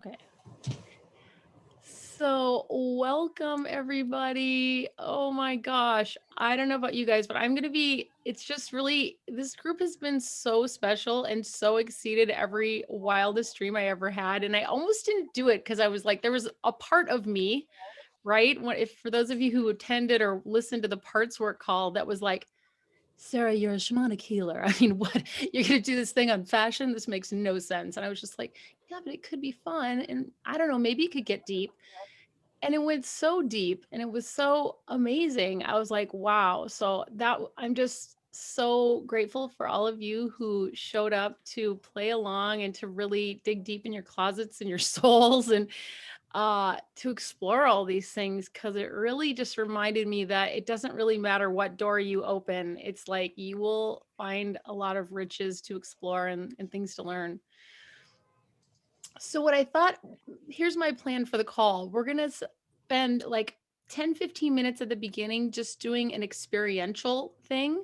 Okay. So, welcome everybody. Oh my gosh. I don't know about you guys, but it's just really, this group has been so special and so exceeded every wildest dream I ever had. And I almost didn't do it because I was like, there was a part of me, right? If for those of you who attended or listened to the parts work call, that was like, Sarah, you're a shamanic healer. I mean, what? You're going to do this thing on fashion? This makes no sense. And I was just like, yeah, but it could be fun. And I don't know, maybe it could get deep. And it went so deep and it was so amazing. I was like, wow. I'm just so grateful for all of you who showed up to play along and to really dig deep in your closets and your souls and to explore all these things, because it really just reminded me that it doesn't really matter what door you open. It's like you will find a lot of riches to explore and things to learn. So what I thought, here's my plan for the call. We're going to spend like 10-15 minutes at the beginning just doing an experiential thing,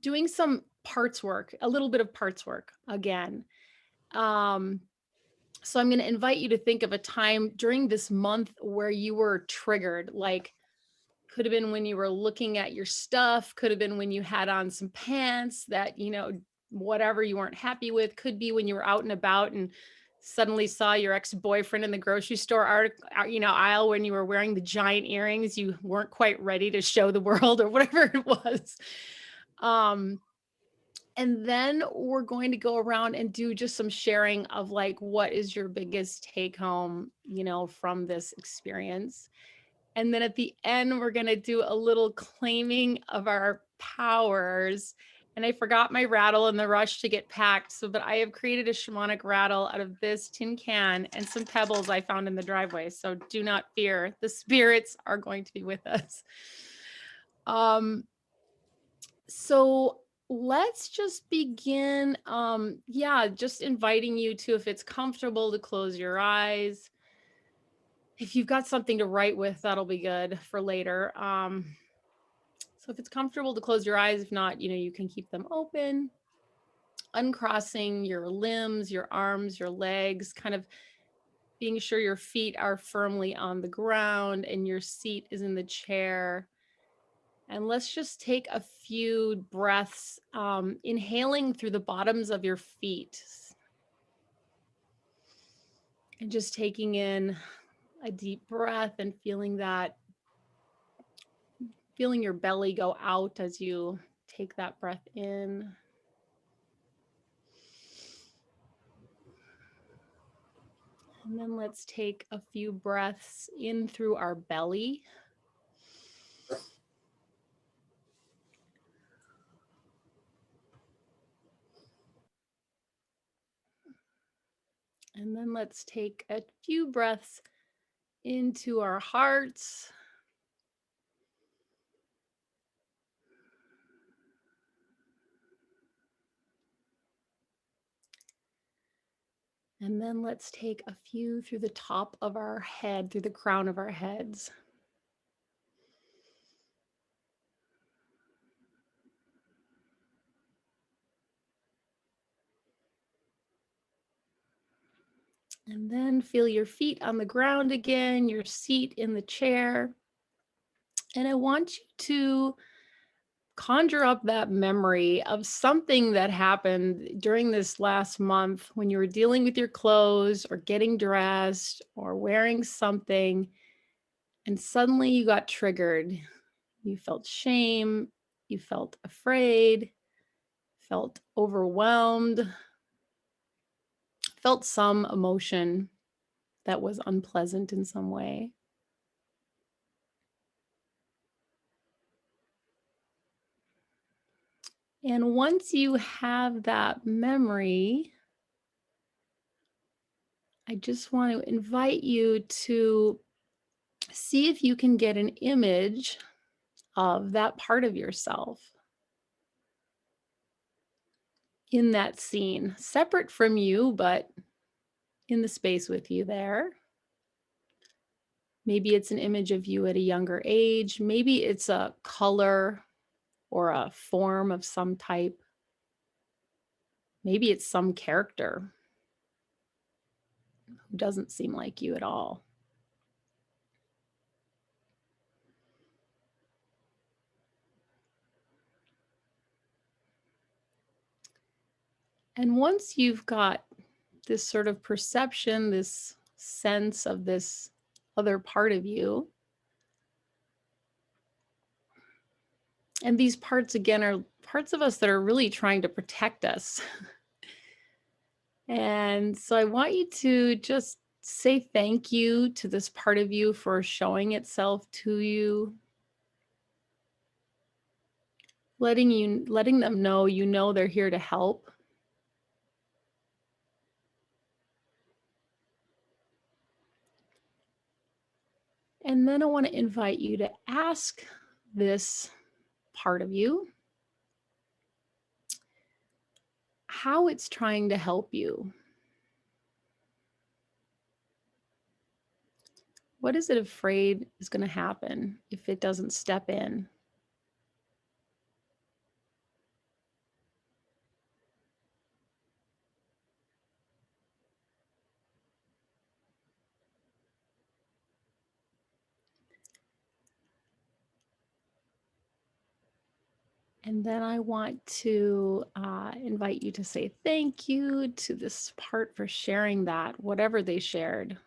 doing some parts work, a little bit of parts work again. Um, so I'm going to invite you to think of a time during this month where you were triggered, like could have been when you were looking at your stuff, could have been when you had on some pants that, whatever you weren't happy with, could be when you were out and about and suddenly saw your ex-boyfriend in the grocery store aisle when you were wearing the giant earrings you weren't quite ready to show the world or whatever it was. Um, and then we're going to go around and do just some sharing of like, what is your biggest take home, from this experience? And then at the end, we're going to do a little claiming of our powers. And I forgot my rattle in the rush to get packed. But I have created a shamanic rattle out of this tin can and some pebbles I found in the driveway. So do not fear. The spirits are going to be with us. So let's just begin. Just inviting you to, if it's comfortable, to close your eyes. If you've got something to write with, that'll be good for later. So if it's comfortable to close your eyes, if not, you can keep them open, uncrossing your limbs, your arms, your legs, kind of being sure your feet are firmly on the ground and your seat is in the chair. And let's just take a few breaths, inhaling through the bottoms of your feet and just taking in a deep breath and feeling your belly go out as you take that breath in. And then let's take a few breaths in through our belly. And then let's take a few breaths into our hearts. And then let's take a few through the top of our head, through the crown of our heads. And then feel your feet on the ground again, your seat in the chair. And I want you to conjure up that memory of something that happened during this last month when you were dealing with your clothes or getting dressed or wearing something, and suddenly you got triggered. You felt shame, you felt afraid, felt overwhelmed, felt some emotion that was unpleasant in some way. And once you have that memory, I just want to invite you to see if you can get an image of that part of yourself in that scene, separate from you, but in the space with you there. Maybe it's an image of you at a younger age. Maybe it's a color or a form of some type. Maybe it's some character. who doesn't seem like you at all. And once you've got this sort of perception, this sense of this other part of you, and these parts again are parts of us that are really trying to protect us. And so I want you to just say thank you to this part of you for showing itself to you, letting them know you know they're here to help. And then I want to invite you to ask this part of you how it's trying to help you. What is it afraid is going to happen if it doesn't step in? And then I want to invite you to say thank you to this part for sharing that, whatever they shared.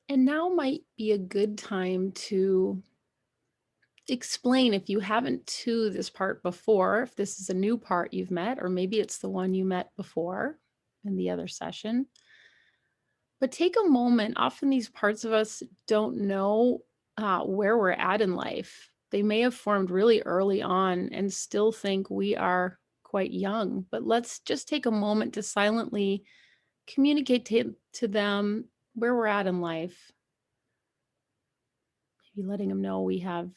And now might be a good time to explain, if you haven't, to this part before, if this is a new part you've met, or maybe it's the one you met before in the other session. But take a moment. Often these parts of us don't know where we're at in life. They may have formed really early on and still think we are quite young. But let's just take a moment to silently communicate to them where we're at in life. Maybe letting them know we have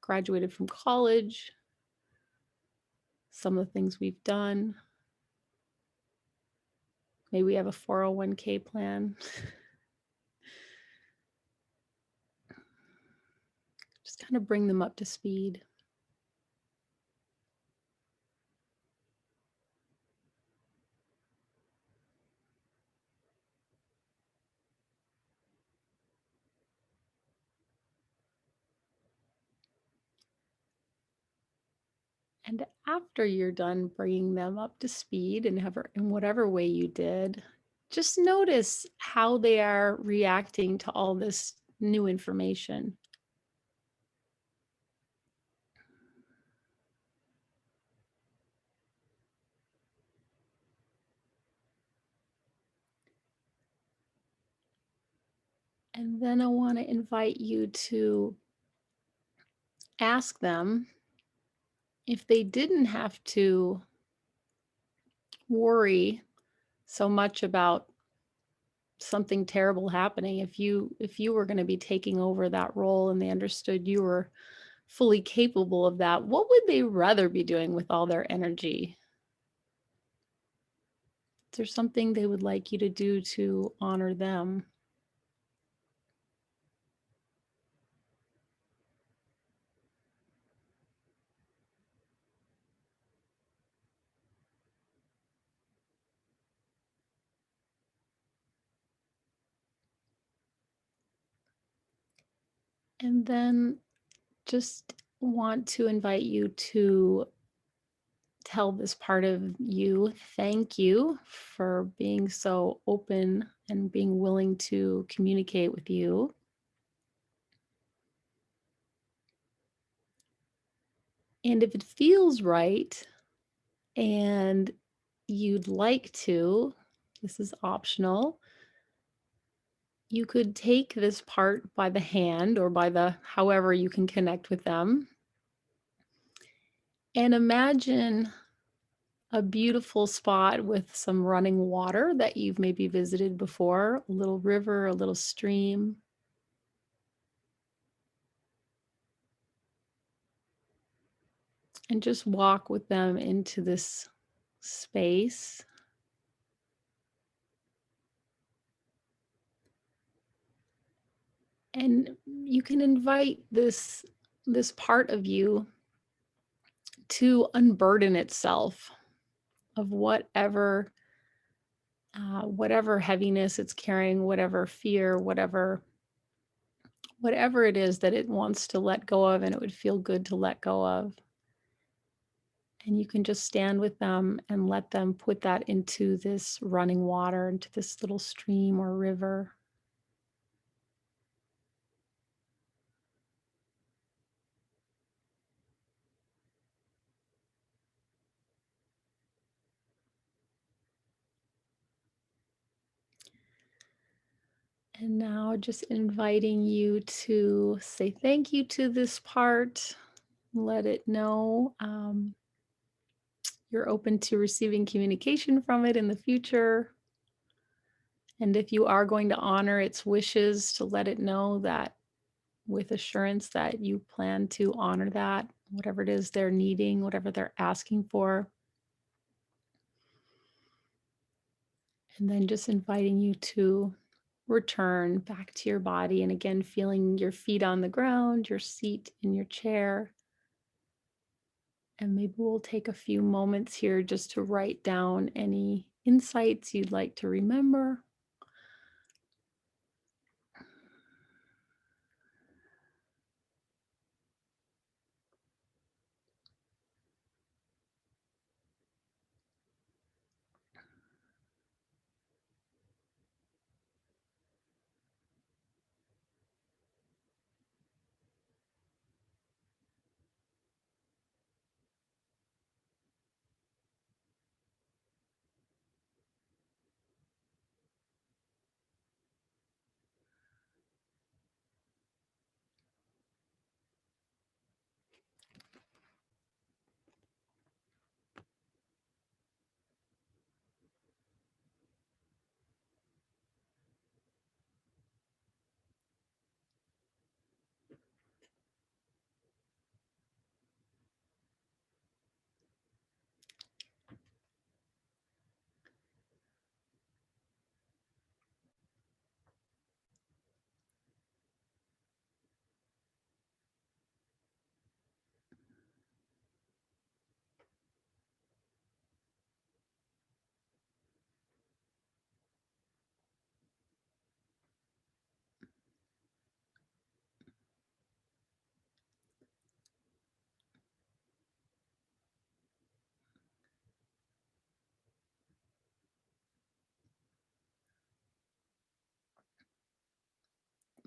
graduated from college, some of the things we've done. Maybe we have a 401k plan. Just kind of bring them up to speed. And after you're done bringing them up to speed in whatever way you did, just notice how they are reacting to all this new information. And then I want to invite you to ask them if they didn't have to worry so much about something terrible happening, if you were going to be taking over that role and they understood you were fully capable of that, what would they rather be doing with all their energy? Is there something they would like you to do to honor them? And then just want to invite you to tell this part of you thank you for being so open and being willing to communicate with you. And if it feels right and you'd like to, this is optional, you could take this part by the hand or by the however you can connect with them and imagine a beautiful spot with some running water that you've maybe visited before, a little river, a little stream. And just walk with them into this space. And you can invite this part of you to unburden itself of whatever heaviness it's carrying, whatever fear, whatever it is that it wants to let go of and it would feel good to let go of. And you can just stand with them and let them put that into this running water, into this little stream or river. And now just inviting you to say thank you to this part. Let it know you're open to receiving communication from it in the future. And if you are going to honor its wishes, to let it know that with assurance that you plan to honor that, whatever it is they're needing, whatever they're asking for. And then just inviting you to return back to your body. And again, feeling your feet on the ground, your seat in your chair. And maybe we'll take a few moments here just to write down any insights you'd like to remember.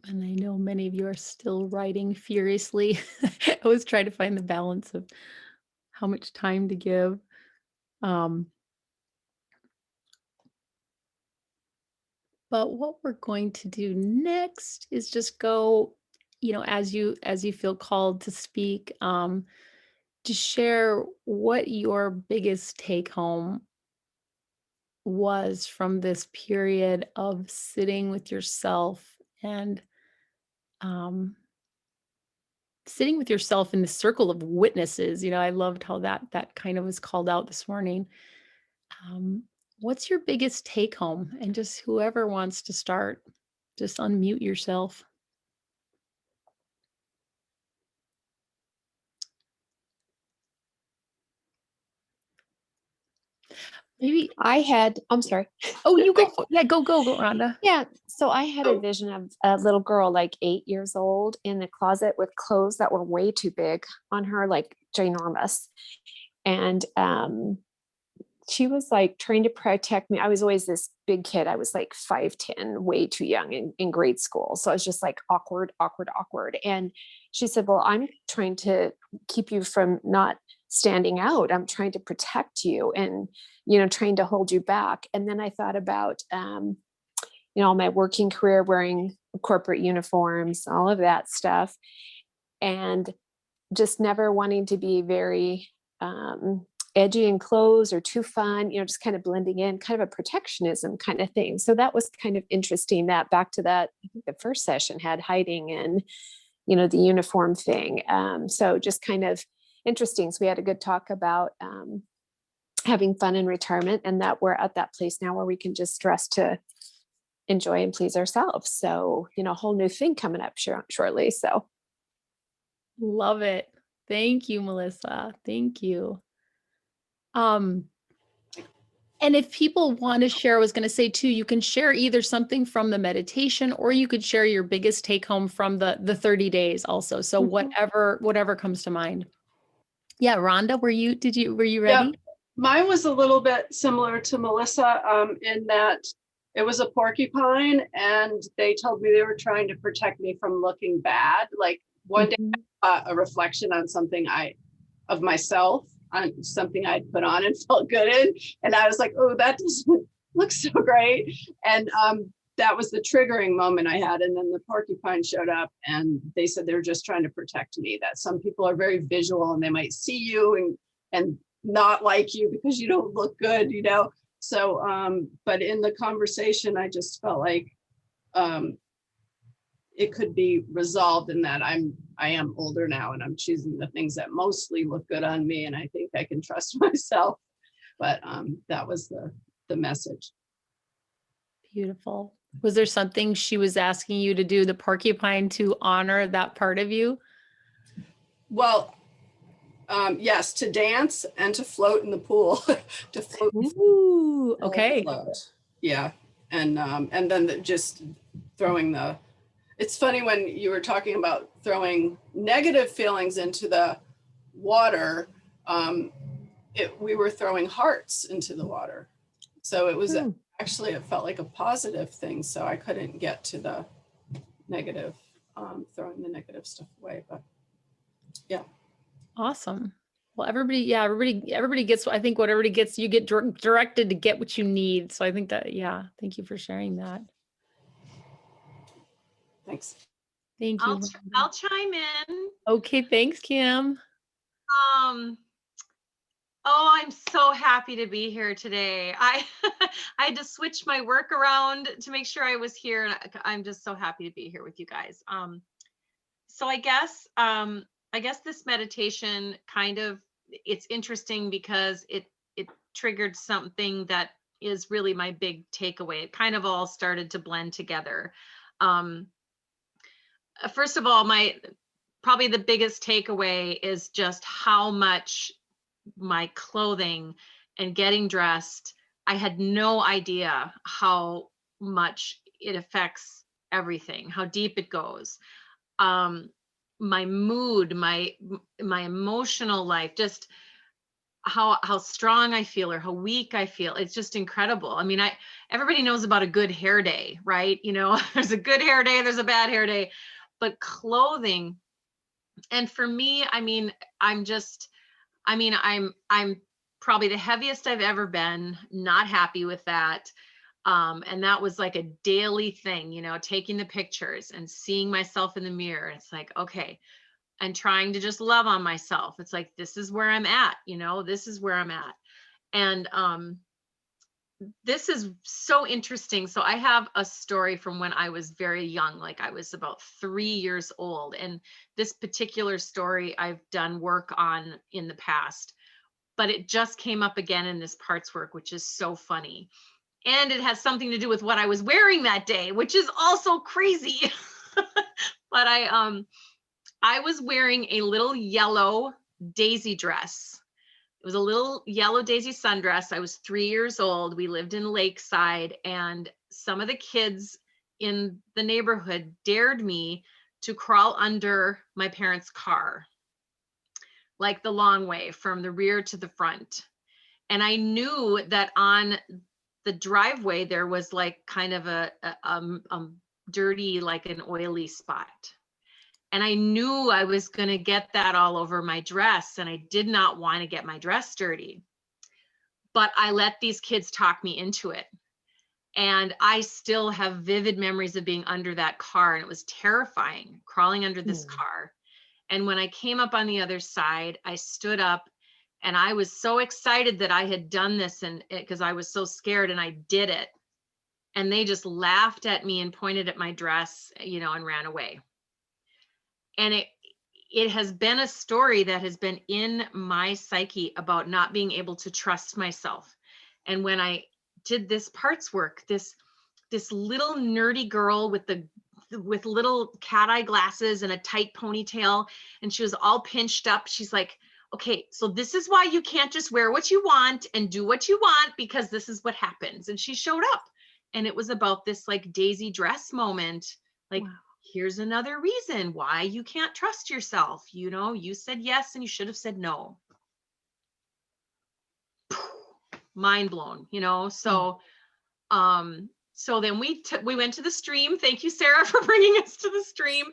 And I know many of you are still writing furiously. I always try to find the balance of how much time to give. Um, but what we're going to do next is just go, as you feel called to speak, to share what your biggest take home was from this period of sitting with yourself and um, sitting with yourself in the circle of witnesses. I loved how that kind of was called out this morning. Um, what's your biggest take home? And just whoever wants to start, just unmute yourself. Maybe. I'm sorry. Oh, you go. Yeah, go, Rhonda. Yeah. So I had a vision of a little girl, like 8 years old, in the closet with clothes that were way too big on her, like ginormous. And she was like trying to protect me. I was always this big kid. I was like 5'10", way too young in grade school. So I was just like awkward, awkward, awkward. And she said, well, I'm trying to keep you from not standing out. I'm trying to protect you and, trying to hold you back. And then I thought about, my working career, wearing corporate uniforms, all of that stuff. And just never wanting to be very edgy in clothes or too fun, just kind of blending in, kind of a protectionism kind of thing. So that was kind of interesting. That back to that, I think the first session had hiding and, the uniform thing. So just kind of interesting. So we had a good talk about having fun in retirement, and that we're at that place now where we can just dress to enjoy and please ourselves. So, a whole new thing coming up shortly. So Love it. Thank you, Melissa. Thank you. Um, and if people want to share, I was going to say too, you can share either something from the meditation or you could share your biggest take home from the 30 days also. So Mhm. whatever comes to mind. Yeah, Rhonda, were you Yeah, ready? mine was a little bit similar to Melissa, in that it was a porcupine and they told me they were trying to protect me from looking bad. Like one day, Mhm. a reflection on something of myself, on something I'd put on and felt good in. And I was like, oh, that doesn't look so great. And that was the triggering moment I had. And then the porcupine showed up and they said they were just trying to protect me, that some people are very visual and they might see you and not like you because you don't look good, you know? So, but in the conversation, I just felt like um, it could be resolved in that I am older now and I'm choosing the things that mostly look good on me. And I think I can trust myself. But that was the message. Beautiful. Was there something she was asking you to do, the porcupine, to honor that part of you? Well, yes, to dance and to float in the pool, to float, Ooh, okay. float. Yeah. And then just throwing it's funny when you were talking about throwing negative feelings into the water. Um, we were throwing hearts into the water. So it was Hmm. actually, it felt like a positive thing. So I couldn't get to the negative, throwing the negative stuff away. But yeah. Awesome. Well, everybody gets, I think what everybody gets, you get directed to get what you need. So I think that, yeah, thank you for sharing that. Thanks. Thank you, Rhonda. I'll chime in. Okay, thanks, Kim. Um, oh, I'm so happy to be here today. I had to switch my work around to make sure I was here, and I'm just so happy to be here with you guys. So I guess this meditation kind of, it's interesting because it triggered something that is really my big takeaway. It kind of all started to blend together. Um, First of all, my probably the biggest takeaway is just how much my clothing and getting dressed, I had no idea how much it affects everything, how deep it goes. Um, my mood, my emotional life, just how strong I feel or how weak I feel. It's just incredible. I mean, everybody knows about a good hair day, right? You know, there's a good hair day, there's a bad hair day, but clothing, and for me, I mean, I'm probably the heaviest I've ever been, not happy with that. And that was like a daily thing, you know, taking the pictures and seeing myself in the mirror. It's like, okay, and trying to just love on myself. It's like, this is where I'm at, you know, this is where I'm at. And this is so interesting. So I have a story from when I was very young, like I was about 3 years old. And this particular story I've done work on in the past, but it just came up again in this parts work, which is so funny. And it has something to do with what I was wearing that day, which is also crazy. But I was wearing a little yellow daisy dress. It was a little yellow daisy sundress. I was 3 years old. We lived in Lakeside, and some of the kids in the neighborhood dared me to crawl under my parents' car, like the long way from the rear to the front. And I knew that on the driveway, there was like kind of a dirty, like an oily spot. And I knew I was going to get that all over my dress. And I did not want to get my dress dirty. But I let these kids talk me into it. And I still have vivid memories of being under that car. And it was terrifying crawling under this car. And when I came up on the other side, I stood up and I was so excited that I had done this, and because I was so scared, and I did it. And they just laughed at me and pointed at my dress, you know, and ran away. And it has been a story that has been in my psyche about not being able to trust myself. And when I did this parts work, this little nerdy girl with the with little cat eye glasses and a tight ponytail, and she was all pinched up. She's like, okay, so this is why you can't just wear what you want and do what you want, because this is what happens. And she showed up, and it was about this like Daisy dress moment. Like, Wow. here's another reason why you can't trust yourself. You know, you said yes and you should have said no. Mind blown, you know? So, so then we went to the stream. Thank you, Sarah, for bringing us to the stream.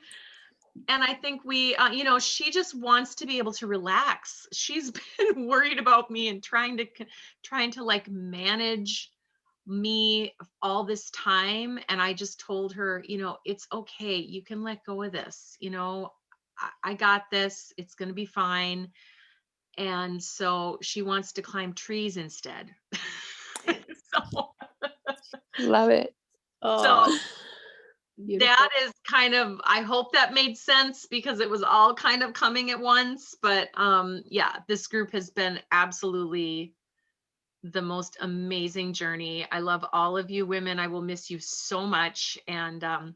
And I think we, you know, she just wants to be able to relax. She's been worried about me and trying to like manage me all this time. And I just told her, you know, it's okay. You can let go of this. You know, I got this. It's going to be fine. And so she wants to climb trees instead. So Love it. Oh, that is kind of, I hope that made sense, because it was all kind of coming at once. But yeah, this group has been absolutely the most amazing journey. I love all of you women. I will miss you so much. And I'm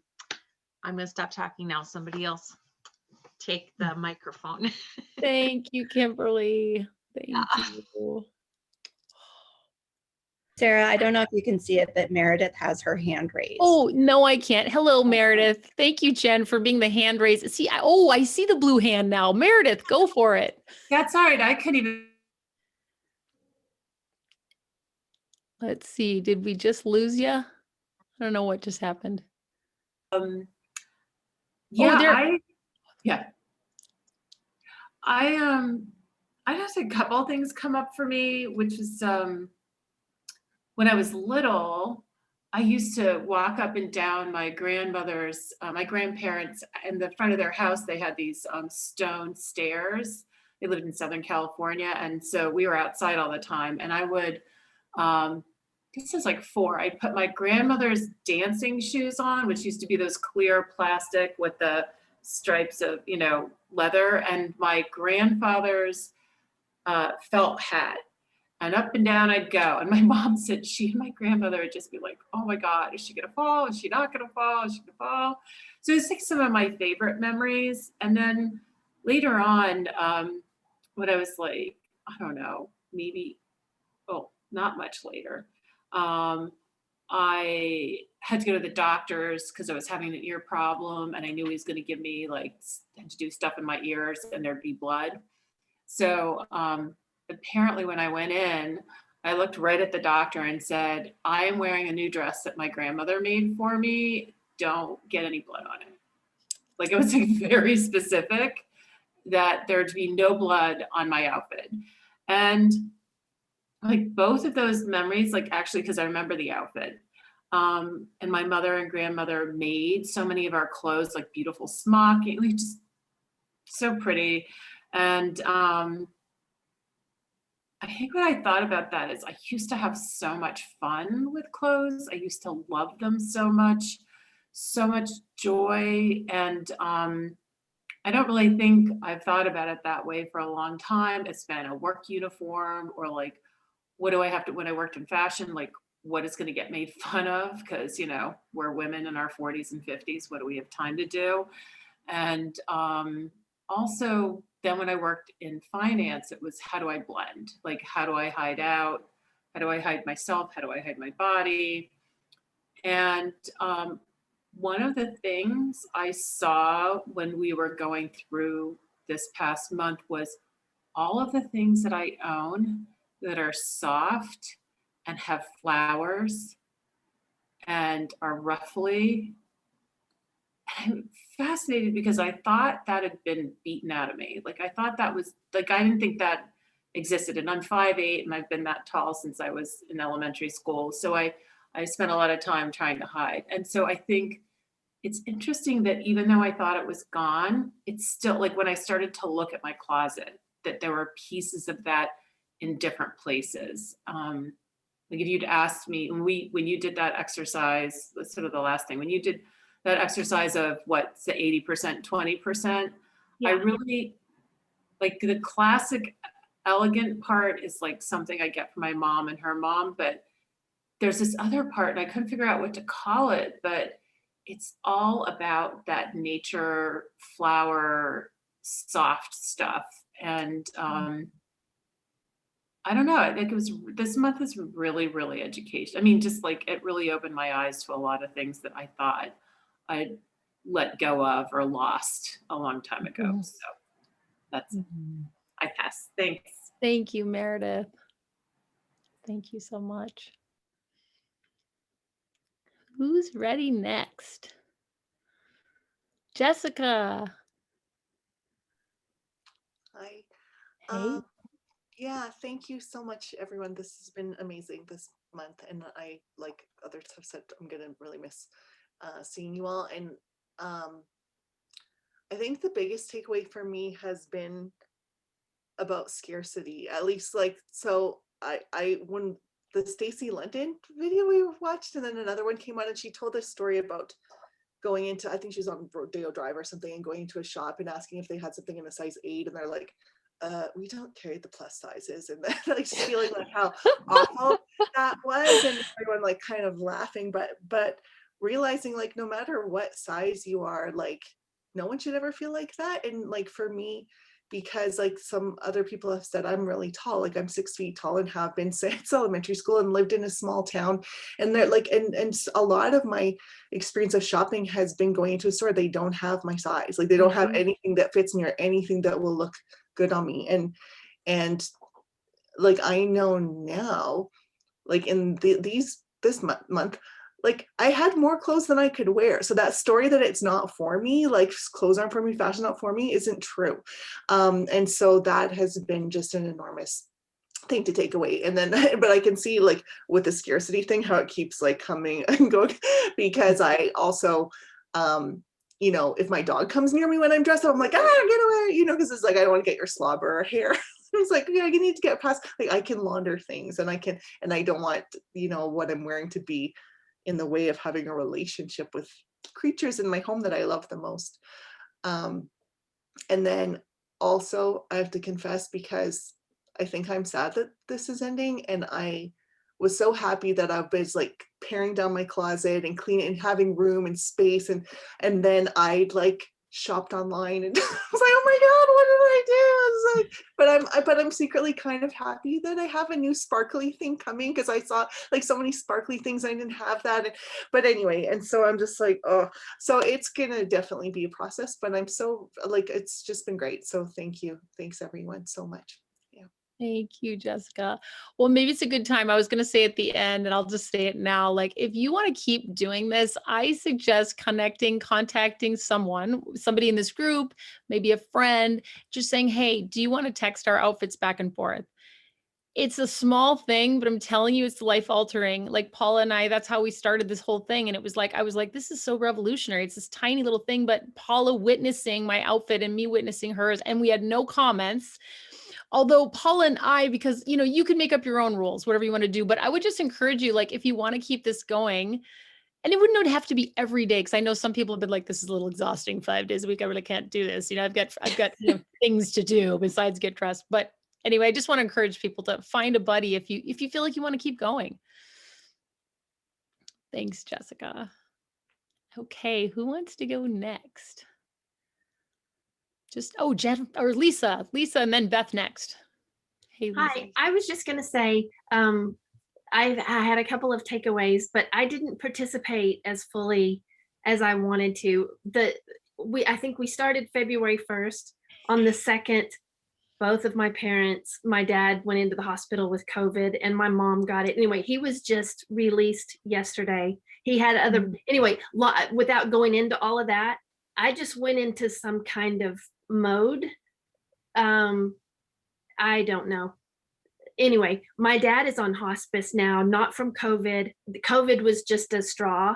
going to stop talking now. Somebody else take the microphone. thank you, Kimberly. Thank you. Sarah, I don't know if you can see it, but Meredith has her hand raised. Oh, no, I can't. Hello, Meredith. Thank you, Jen, for being the hand raise. See, I see the blue hand now. Meredith, go for it. That's all right. I couldn't even. Let's see. Did we just lose you? I don't know what just happened. Yeah, there- I just had a couple of things come up for me, which is when I was little, I used to walk up and down my grandmother's, my grandparents, in the front of their house. They had these stone stairs. They lived in Southern California, and so we were outside all the time. And I would, this is like 4. I'd put my grandmother's dancing shoes on, which used to be those clear plastic with the stripes of, you know, leather, and my grandfather's felt hat. And up and down I'd go. And my mom said she and my grandmother would just be like, oh my God, is she gonna fall? Is she not gonna fall? Is she gonna fall? So it's like some of my favorite memories. And then later on, when I was like, I don't know, maybe, oh, not much later, I had to go to the doctors because I was having an ear problem, and I knew he was gonna give me like, to do stuff in my ears and there'd be blood. So apparently when I went in, I looked right at the doctor and said, I am wearing a new dress that my grandmother made for me. Don't get any blood on it. Like, it was like very specific that there'd be no blood on my outfit. And like both of those memories, like actually, because I remember the outfit. And my mother and grandmother made so many of our clothes, like beautiful smocking, like just so pretty. And I think what I thought about that is I used to have so much fun with clothes. I used to love them so much joy. And I don't really think I've thought about it that way for a long time. It's been a work uniform, or like, what do I have to, when I worked in fashion, like what is going to get made fun of? Because, you know, we're women in our 40s and 50s. What do we have time to do? And also, then when I worked in finance, it was, how do I blend? Like, how do I hide out? How do I hide myself? How do I hide my body? And one of the things I saw when we were going through this past month was all of the things that I own that are soft and have flowers and are ruffly. I'm fascinated because I thought that had been beaten out of me. Like, I thought that was, like, I didn't think that existed. And I'm 5'8", and I've been that tall since I was in elementary school. So I spent a lot of time trying to hide. And so I think it's interesting that even though I thought it was gone, it's still, like, when I started to look at my closet, that there were pieces of that in different places. Like, if you'd asked me, when you did that exercise, that's sort of the last thing, when you did that exercise of what's the 80%, 20%, Yeah. I really, like, the classic elegant part is like something I get from my mom and her mom, but there's this other part, and I couldn't figure out what to call it, but it's all about that nature flower soft stuff. And I don't know, I think this month is really education. I mean, just like it really opened my eyes to a lot of things that I thought I'd let go of or lost a long time ago. Mhm. So that's, Mhm. I pass. Thanks. Thank you, Meredith. Thank you so much. Who's ready next? Jessica. Hi. Hey. Yeah, thank you so much, everyone. This has been amazing this month, and I, like others have said, I'm gonna really miss seeing you all. And I think the biggest takeaway for me has been about scarcity. At least, like, so I when the Stacy London video we watched, and then another one came out, and she told this story about going into, I think she was on Rodeo Drive or something, and going into a shop and asking if they had something in a size 8, and they're like, we don't carry the plus sizes. And then like just feeling like how awful that was, and everyone like kind of laughing, but realizing like no matter what size you are, like no one should ever feel like that. And like for me, because like some other people have said, I'm really tall, like I'm 6 feet tall and have been since elementary school and lived in a small town. And they're like, and a lot of my experience of shopping has been going into a store, they don't have my size, like they don't have anything that fits me or anything that will look good on me. And like I know now, like in this month, like I had more clothes than I could wear. So that story that it's not for me, like clothes aren't for me, fashion not for me, isn't true. And so that has been just an enormous thing to take away. And then but I can see like with the scarcity thing how it keeps like coming and going, because I also you know, if my dog comes near me when I'm dressed up, I'm like, get away, you know, because it's like I don't want to get your slobber or hair. It's like, yeah, you need to get past, like I can launder things, and I don't want, you know, what I'm wearing to be in the way of having a relationship with creatures in my home that I love the most. And then also I have to confess, because I think I'm sad that this is ending, and I was so happy that I was like paring down my closet and cleaning and having room and space, and then I like shopped online and I was like, oh my god, what did I do? I was like, but I'm secretly kind of happy that I have a new sparkly thing coming, because I saw like so many sparkly things, I didn't have that. But anyway, and so I'm just like, oh, so it's gonna definitely be a process, but I'm so like, it's just been great. So thank you, thanks everyone so much. Thank you, Jessica. Well, maybe it's a good time. I was going to say at the end, and I'll just say it now. Like, if you want to keep doing this, I suggest contacting somebody in this group, maybe a friend, just saying, hey, do you want to text our outfits back and forth? It's a small thing, but I'm telling you, it's life altering. Like Paula and I, that's how we started this whole thing. And it was like, I was like, this is so revolutionary. It's this tiny little thing, but Paula witnessing my outfit and me witnessing hers, and we had no comments. Although Paula and I, because you know, you can make up your own rules, whatever you want to do, but I would just encourage you, like, if you want to keep this going, and it wouldn't have to be every day, because I know some people have been like, this is a little exhausting 5 days a week. I really can't do this. You know, I've got you know, things to do besides get dressed. But anyway, I just want to encourage people to find a buddy if you feel like you want to keep going. Thanks, Jessica. Okay, who wants to go next? Just, oh, Jen or Lisa, and then Beth next. Hey, Lisa. Hi, I was just going to say, I had a couple of takeaways, but I didn't participate as fully as I wanted to. I think we started February 1st. On the 2nd, both of my parents, my dad went into the hospital with COVID, and my mom got it. Anyway, he was just released yesterday. He had other, anyway, without going into all of that, I just went into some kind of mode. I don't know. Anyway, my dad is on hospice now, not from COVID. The COVID was just a straw.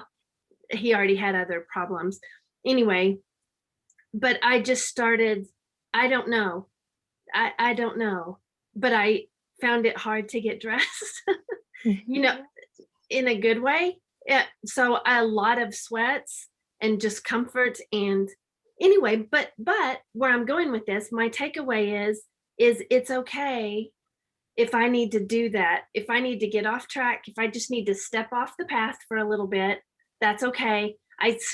He already had other problems. Anyway, but I just started, I don't know. I don't know, but I found it hard to get dressed, you know, in a good way. Yeah, so a lot of sweats and discomfort. And anyway, but where I'm going with this, my takeaway is it's okay if I need to do that, if I need to get off track, if I just need to step off the path for a little bit, that's okay.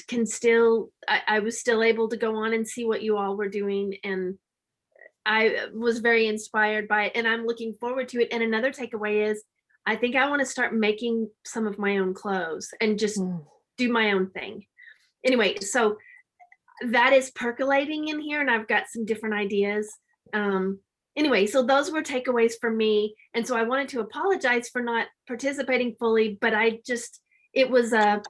can still, I was still able to go on and see what you all were doing, and I was very inspired by it, and I'm looking forward to it. And another takeaway is I think I want to start making some of my own clothes and just do my own thing. Anyway, so that is percolating in here, and I've got some different ideas. Anyway, so those were takeaways for me. And so I wanted to apologize for not participating fully, but it was a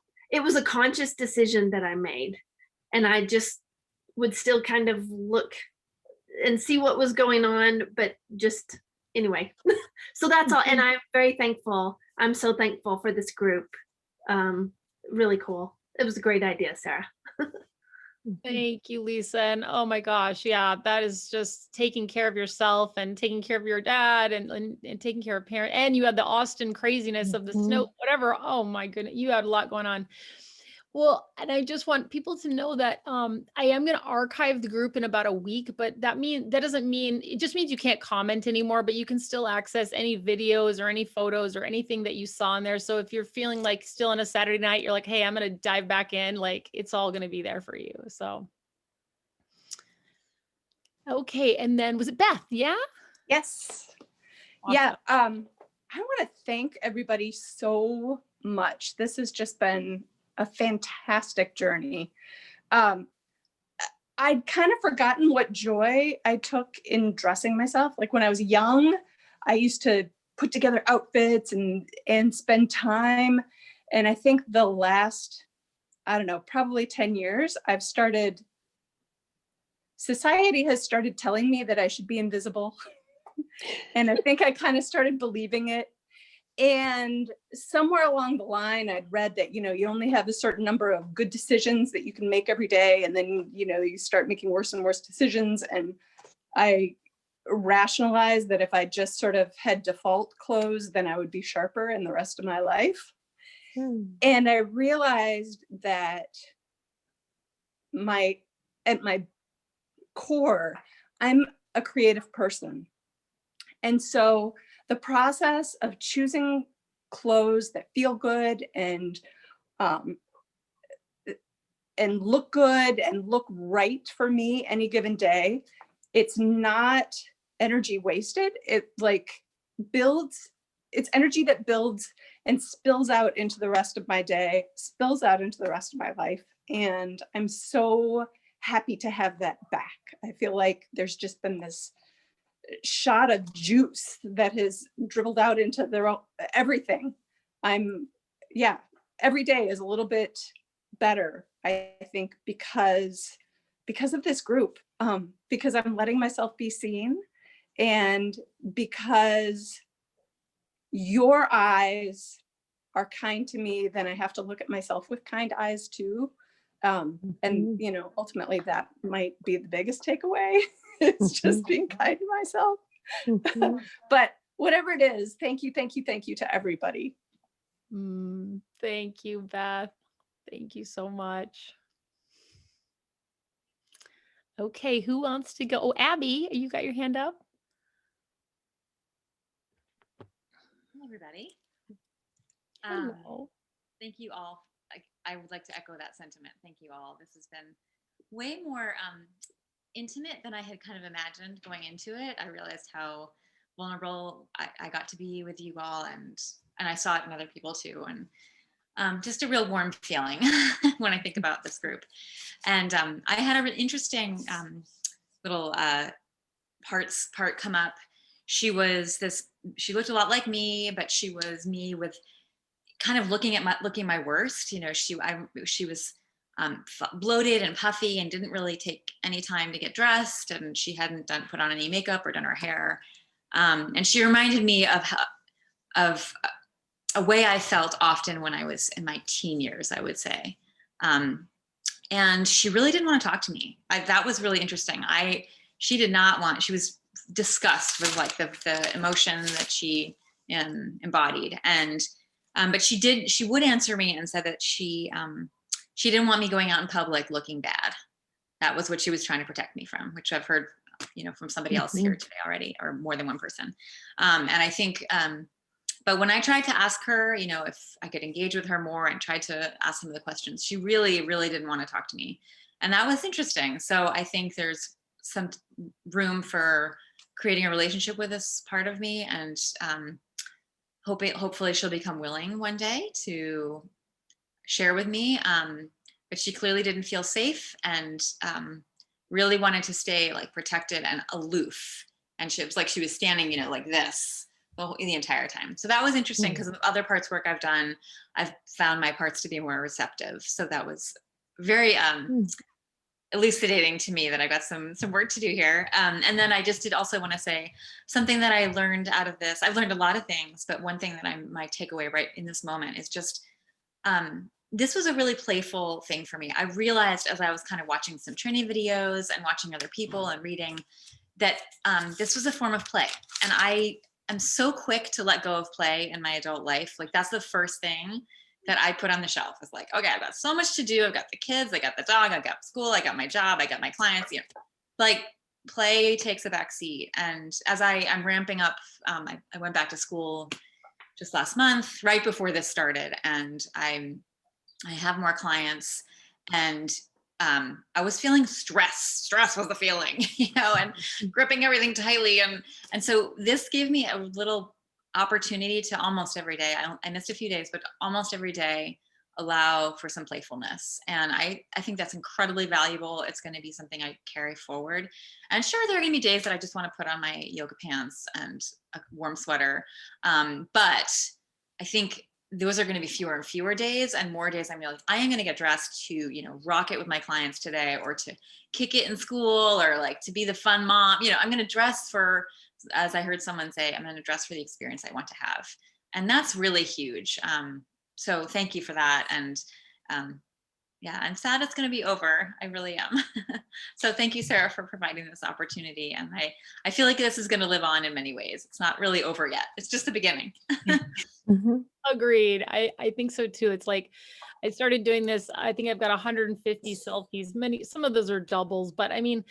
conscious decision that I made. And I just would still kind of look and see what was going on, but just anyway. So that's all. And I'm very thankful. I'm so thankful for this group. Really cool. It was a great idea, Sarah. Thank you, Lisa. And oh my gosh, yeah, that is just taking care of yourself and taking care of your dad and taking care of parents. And you had the Austin craziness of the snow, whatever. Oh my goodness, you had a lot going on. Well, and I just want people to know that I am going to archive the group in about a week, but that doesn't mean, it just means you can't comment anymore, but you can still access any videos or any photos or anything that you saw in there. So if you're feeling like still on a Saturday night, you're like, hey, I'm going to dive back in, like it's all going to be there for you. So. Okay. And then was it Beth? Yeah. Yes. Awesome. Yeah. I want to thank everybody so much. This has just been a fantastic journey. I'd kind of forgotten what joy I took in dressing myself. Like when I was young, I used to put together outfits and spend time. And I think the last, I don't know, probably 10 years, society has started telling me that I should be invisible. And I think I kind of started believing it. And somewhere along the line, I'd read that, you only have a certain number of good decisions that you can make every day. And then, you start making worse and worse decisions. And I rationalized that if I just sort of had default clothes, then I would be sharper in the rest of my life. And I realized that at my core, I'm a creative person. And so the process of choosing clothes that feel good and look good and look right for me any given day, it's not energy wasted. It it's energy that builds and spills out into the rest of my day, spills out into the rest of my life. And I'm so happy to have that back. I feel like there's just been this shot of juice that has dribbled out into everything. Every day is a little bit better, I think, because of this group, because I'm letting myself be seen, and because your eyes are kind to me, then I have to look at myself with kind eyes too. And ultimately that might be the biggest takeaway. It's just being kind to myself. But whatever it is, thank you to everybody. Thank you, Beth. Thank you so much. Okay, who wants to go? Oh, Abby, you got your hand up? Hello, everybody. Hello. Thank you all. I would like to echo that sentiment. Thank you all. This has been way more intimate than I had kind of imagined going into it. I realized how vulnerable I got to be with you all, and I saw it in other people too. And just a real warm feeling when I think about this group. And I had a really interesting little part come up. She looked a lot like me, but she was me with kind of looking my worst. She was bloated and puffy and didn't really take any time to get dressed, and she hadn't put on any makeup or done her hair. And she reminded me of a way I felt often when I was in my teen years, I would say. And she really didn't want to talk to me. That was really interesting. She was disgust with like the emotion that she embodied. And but she would answer me and said that she didn't want me going out in public looking bad. That was what she was trying to protect me from, which I've heard, from somebody else here today already, or more than one person. And I think, But when I tried to ask her, you know, if I could engage with her more and tried to ask some of the questions, she really, really didn't want to talk to me. And that was interesting. So I think there's some room for creating a relationship with this part of me, and hopefully she'll become willing one day to share with me. But she clearly didn't feel safe, and really wanted to stay like protected and aloof. And she was like, she was standing, you know, like this the entire time. So that was interesting, because of other parts work I've done, I've found my parts to be more receptive. So that was very elucidating to me that I got some work to do here. And then I just did also want to say something that I learned out of this. I've learned a lot of things, but one thing that my takeaway right in this moment is just, this was a really playful thing for me. I realized as I was kind of watching some training videos and watching other people and reading that this was a form of play. And I am so quick to let go of play in my adult life. Like that's the first thing that I put on the shelf. It's like, okay, I've got so much to do. I've got the kids, I got the dog, I've got school, I got my job, I got my clients, you know, like play takes a back seat. And as I'm ramping up, I went back to school just last month, right before this started. And I have more clients, and I was feeling stress was the feeling, you know, and gripping everything tightly. And so this gave me a little opportunity to almost every day, I missed a few days, but almost every day allow for some playfulness. And I think that's incredibly valuable. It's going to be something I carry forward. And sure, there are going to be days that I just want to put on my yoga pants and a warm sweater. But I think those are going to be fewer and fewer days, and more days I'm like, I am going to get dressed to, you know, rock it with my clients today, or to kick it in school, or like to be the fun mom. You know, I'm going to dress for, as I heard someone say, I'm going to dress for the experience I want to have. And that's really huge. So thank you for that. And yeah, I'm sad it's going to be over. I really am. So thank you, Sarah, for providing this opportunity. And I feel like this is going to live on in many ways. It's not really over yet. It's just the beginning. Agreed. I think so too. It's like, I started doing this, I think I've got 150 selfies, some of those are doubles, but I mean,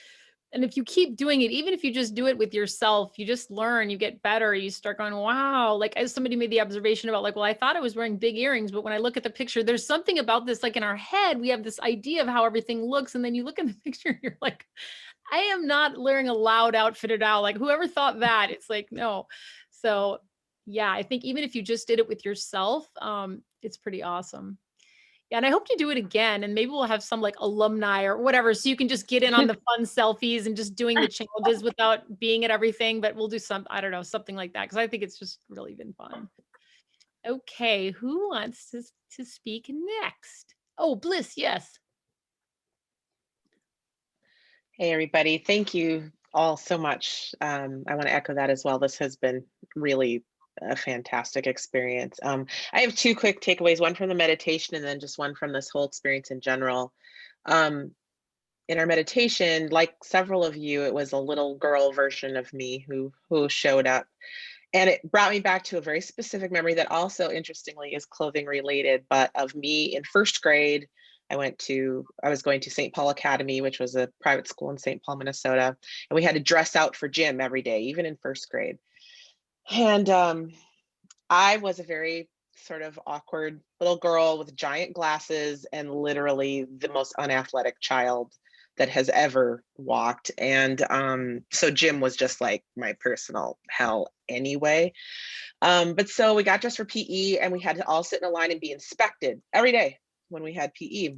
and if you keep doing it, even if you just do it with yourself, you just learn, you get better, you start going, wow. Like as somebody made the observation about like, well, I thought I was wearing big earrings, but when I look at the picture, there's something about this, like in our head, we have this idea of how everything looks. And then you look in the picture, you're like, I am not wearing a loud outfitted out. Like whoever thought that? It's like, no. So yeah, I think even if you just did it with yourself, it's pretty awesome. Yeah, and I hope to do it again, and maybe we'll have some like alumni or whatever, so you can just get in on the fun selfies and just doing the challenges without being at everything. But we'll do I don't know, something like that, because I think it's just really been fun. Okay, who wants to speak next? Oh, Bliss, yes. Hey, everybody. Thank you all so much. I want to echo that as well. This has been really a fantastic experience. I have two quick takeaways, one from the meditation and then just one from this whole experience in general. In our meditation, like several of you, it was a little girl version of me who showed up. And it brought me back to a very specific memory that also, interestingly, is clothing related, but of me in first grade. I was going to St. Paul Academy, which was a private school in St. Paul, Minnesota. And we had to dress out for gym every day, even in first grade. And I was a very sort of awkward little girl with giant glasses and literally the most unathletic child that has ever walked. And so gym was just like my personal hell anyway. But so we got dressed for PE, and we had to all sit in a line and be inspected every day when we had PE.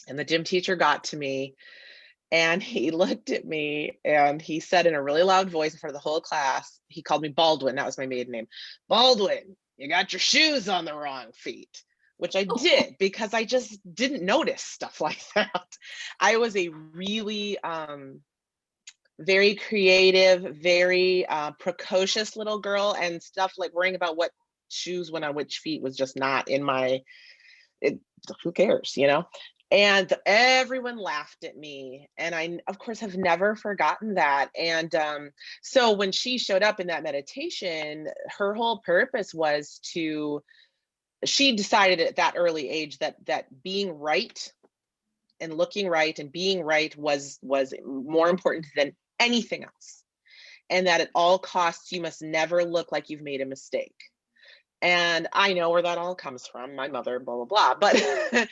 And the gym teacher got to me, and he looked at me and he said in a really loud voice in front of the whole class, he called me Baldwin. That was my maiden name. Baldwin, you got your shoes on the wrong feet, which I did because I just didn't notice stuff like that. I was a really very creative, very precocious little girl, and stuff like worrying about what shoes went on which feet was just not in my, who cares, you know? And everyone laughed at me. And I, of course, have never forgotten that. And so when she showed up in that meditation, her whole purpose was she decided at that early age that being right and looking right and being right was more important than anything else. And that at all costs, you must never look like you've made a mistake. And I know where that all comes from, my mother, blah, blah, blah. But,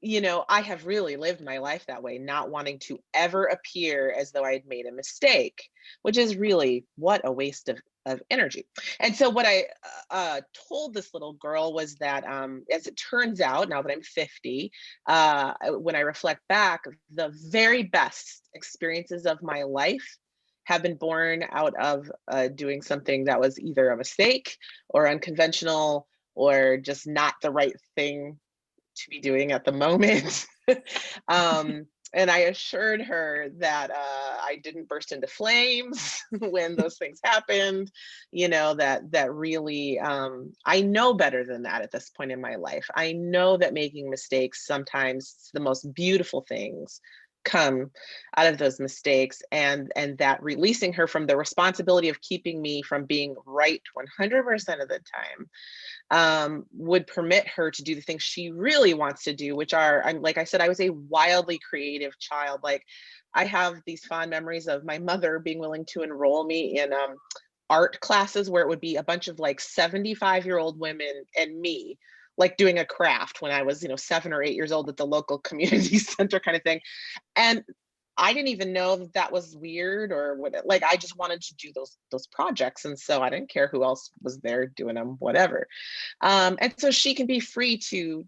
you know, I have really lived my life that way, not wanting to ever appear as though I had made a mistake, which is really what a waste of energy. And so what I told this little girl was that, as it turns out, now that I'm 50, when I reflect back, the very best experiences of my life have been born out of doing something that was either a mistake or unconventional or just not the right thing to be doing at the moment. And I assured her that I didn't burst into flames when those things happened, you know, that really, I know better than that at this point in my life. I know that making mistakes, sometimes the most beautiful things come out of those mistakes, and that releasing her from the responsibility of keeping me from being right 100% of the time would permit her to do the things she really wants to do, which are, like I said, I was a wildly creative child. Like, I have these fond memories of my mother being willing to enroll me in art classes where it would be a bunch of like 75-year-old women and me, like doing a craft when I was, 7 or 8 years old at the local community center kind of thing. And I didn't even know that was weird or what, like, I just wanted to do those projects. And so I didn't care who else was there doing them, whatever. And so she can be free to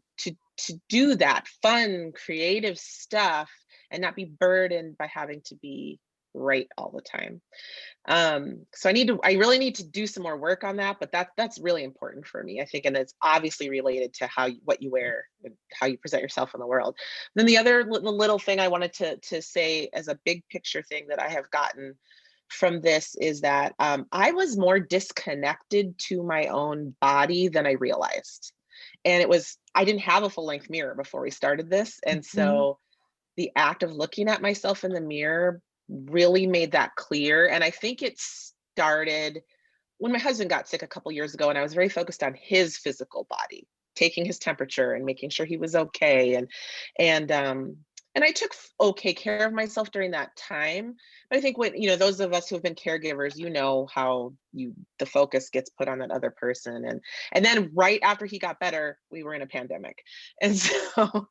do that fun, creative stuff and not be burdened by having to be right all the time. So I really need to do some more work on that, but that's really important for me, I think. And it's obviously related to what you wear and how you present yourself in the world. Then the other little thing I wanted to say as a big picture thing that I have gotten from this is that I was more disconnected to my own body than I realized. And I didn't have a full length mirror before we started this. And so the act of looking at myself in the mirror really made that clear. And I think it started when my husband got sick a couple years ago, and I was very focused on his physical body, taking his temperature and making sure he was okay. And I took okay care of myself during that time. But I think when, those of us who have been caregivers, how the focus gets put on that other person. And then right after he got better, we were in a pandemic. And so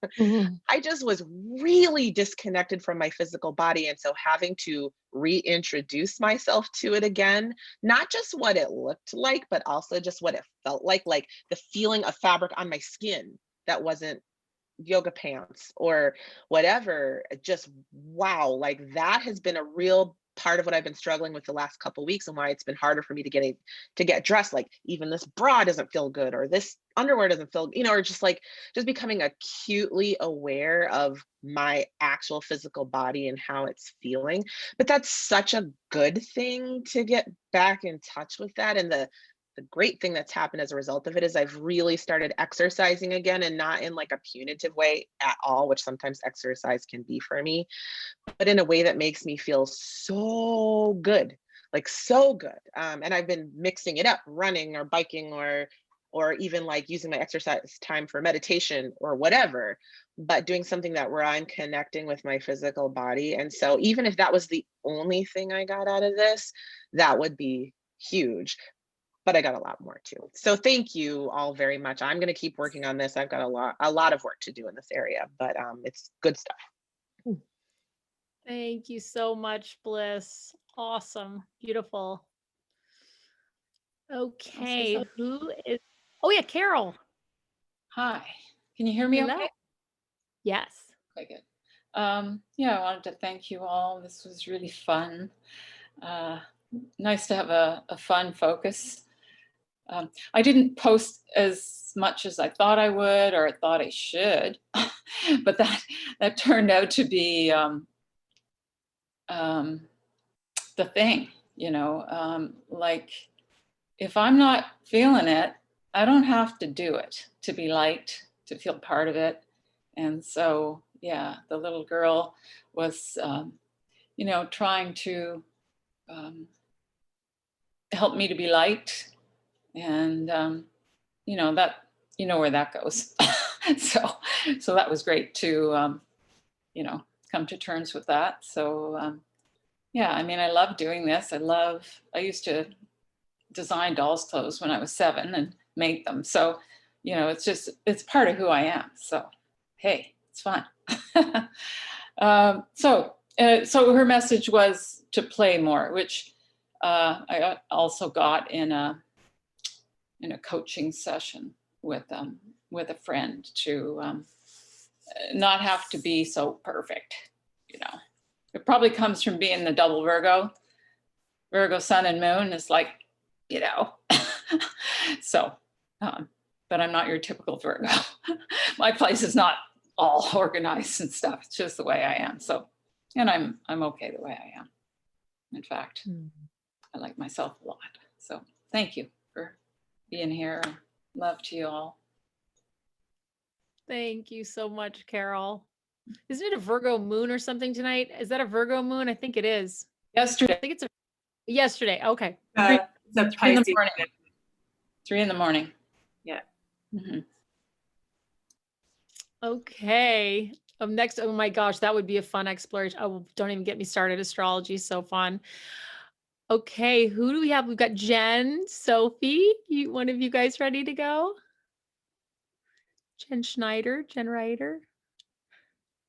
I just was really disconnected from my physical body. And so having to reintroduce myself to it again, not just what it looked like, but also just what it felt like the feeling of fabric on my skin that wasn't yoga pants or whatever. Just wow, like that has been a real part of what I've been struggling with the last couple of weeks, and why it's been harder for me to get dressed. Like, even this bra doesn't feel good, or this underwear doesn't feel, or just becoming acutely aware of my actual physical body and how it's feeling. But that's such a good thing to get back in touch with that. And the great thing that's happened as a result of it is I've really started exercising again, and not in like a punitive way at all, which sometimes exercise can be for me, but in a way that makes me feel so good, like so good. And I've been mixing it up, running or biking or even like using my exercise time for meditation or whatever, but doing something where I'm connecting with my physical body. And so even if that was the only thing I got out of this, that would be huge. But I got a lot more too. So thank you all very much. I'm going to keep working on this. I've got a lot of work to do in this area, but it's good stuff. Thank you so much, Bliss. Awesome. Beautiful. Okay. Who is? Oh yeah, Carol. Hi. Can you hear me Hello. okay? Yes. Okay, good. Yeah, I wanted to thank you all. This was really fun. Nice to have a fun focus. I didn't post as much as I thought I would, or I thought I should, but that turned out to be the thing, like if I'm not feeling it, I don't have to do it to be liked, to feel part of it. And so, yeah, the little girl was, trying to help me to be liked. And, that, where that goes. So that was great to, come to terms with that. So, yeah, I mean, I love doing this. I used to designed dolls clothes when I was 7 and made them. So, you know, it's part of who I am. So, hey, it's fun. So her message was to play more, which I also got in a coaching session with a friend to not have to be so perfect. You know, it probably comes from being the double Virgo sun and moon is like, you know, so, but I'm not your typical Virgo. My place is not all organized and stuff. It's just the way I am. So, and I'm okay the way I am. In fact, I like myself a lot. So thank you for being here. Love to you all. Thank you so much, Carol. Isn't it a Virgo moon or something tonight? Is that a Virgo moon? I think it is. Yesterday. I think it's yesterday. Okay. The 3 in the Pisces. morning. 3 in the morning. Yeah. Mm-hmm. Okay. Next, oh my gosh, that would be a fun exploration. Oh, don't even get me started. Astrology is so fun. Okay, who do we have? We've got Jen, Sophie. One of you guys ready to go? Jen Schneider, Jen Ryder.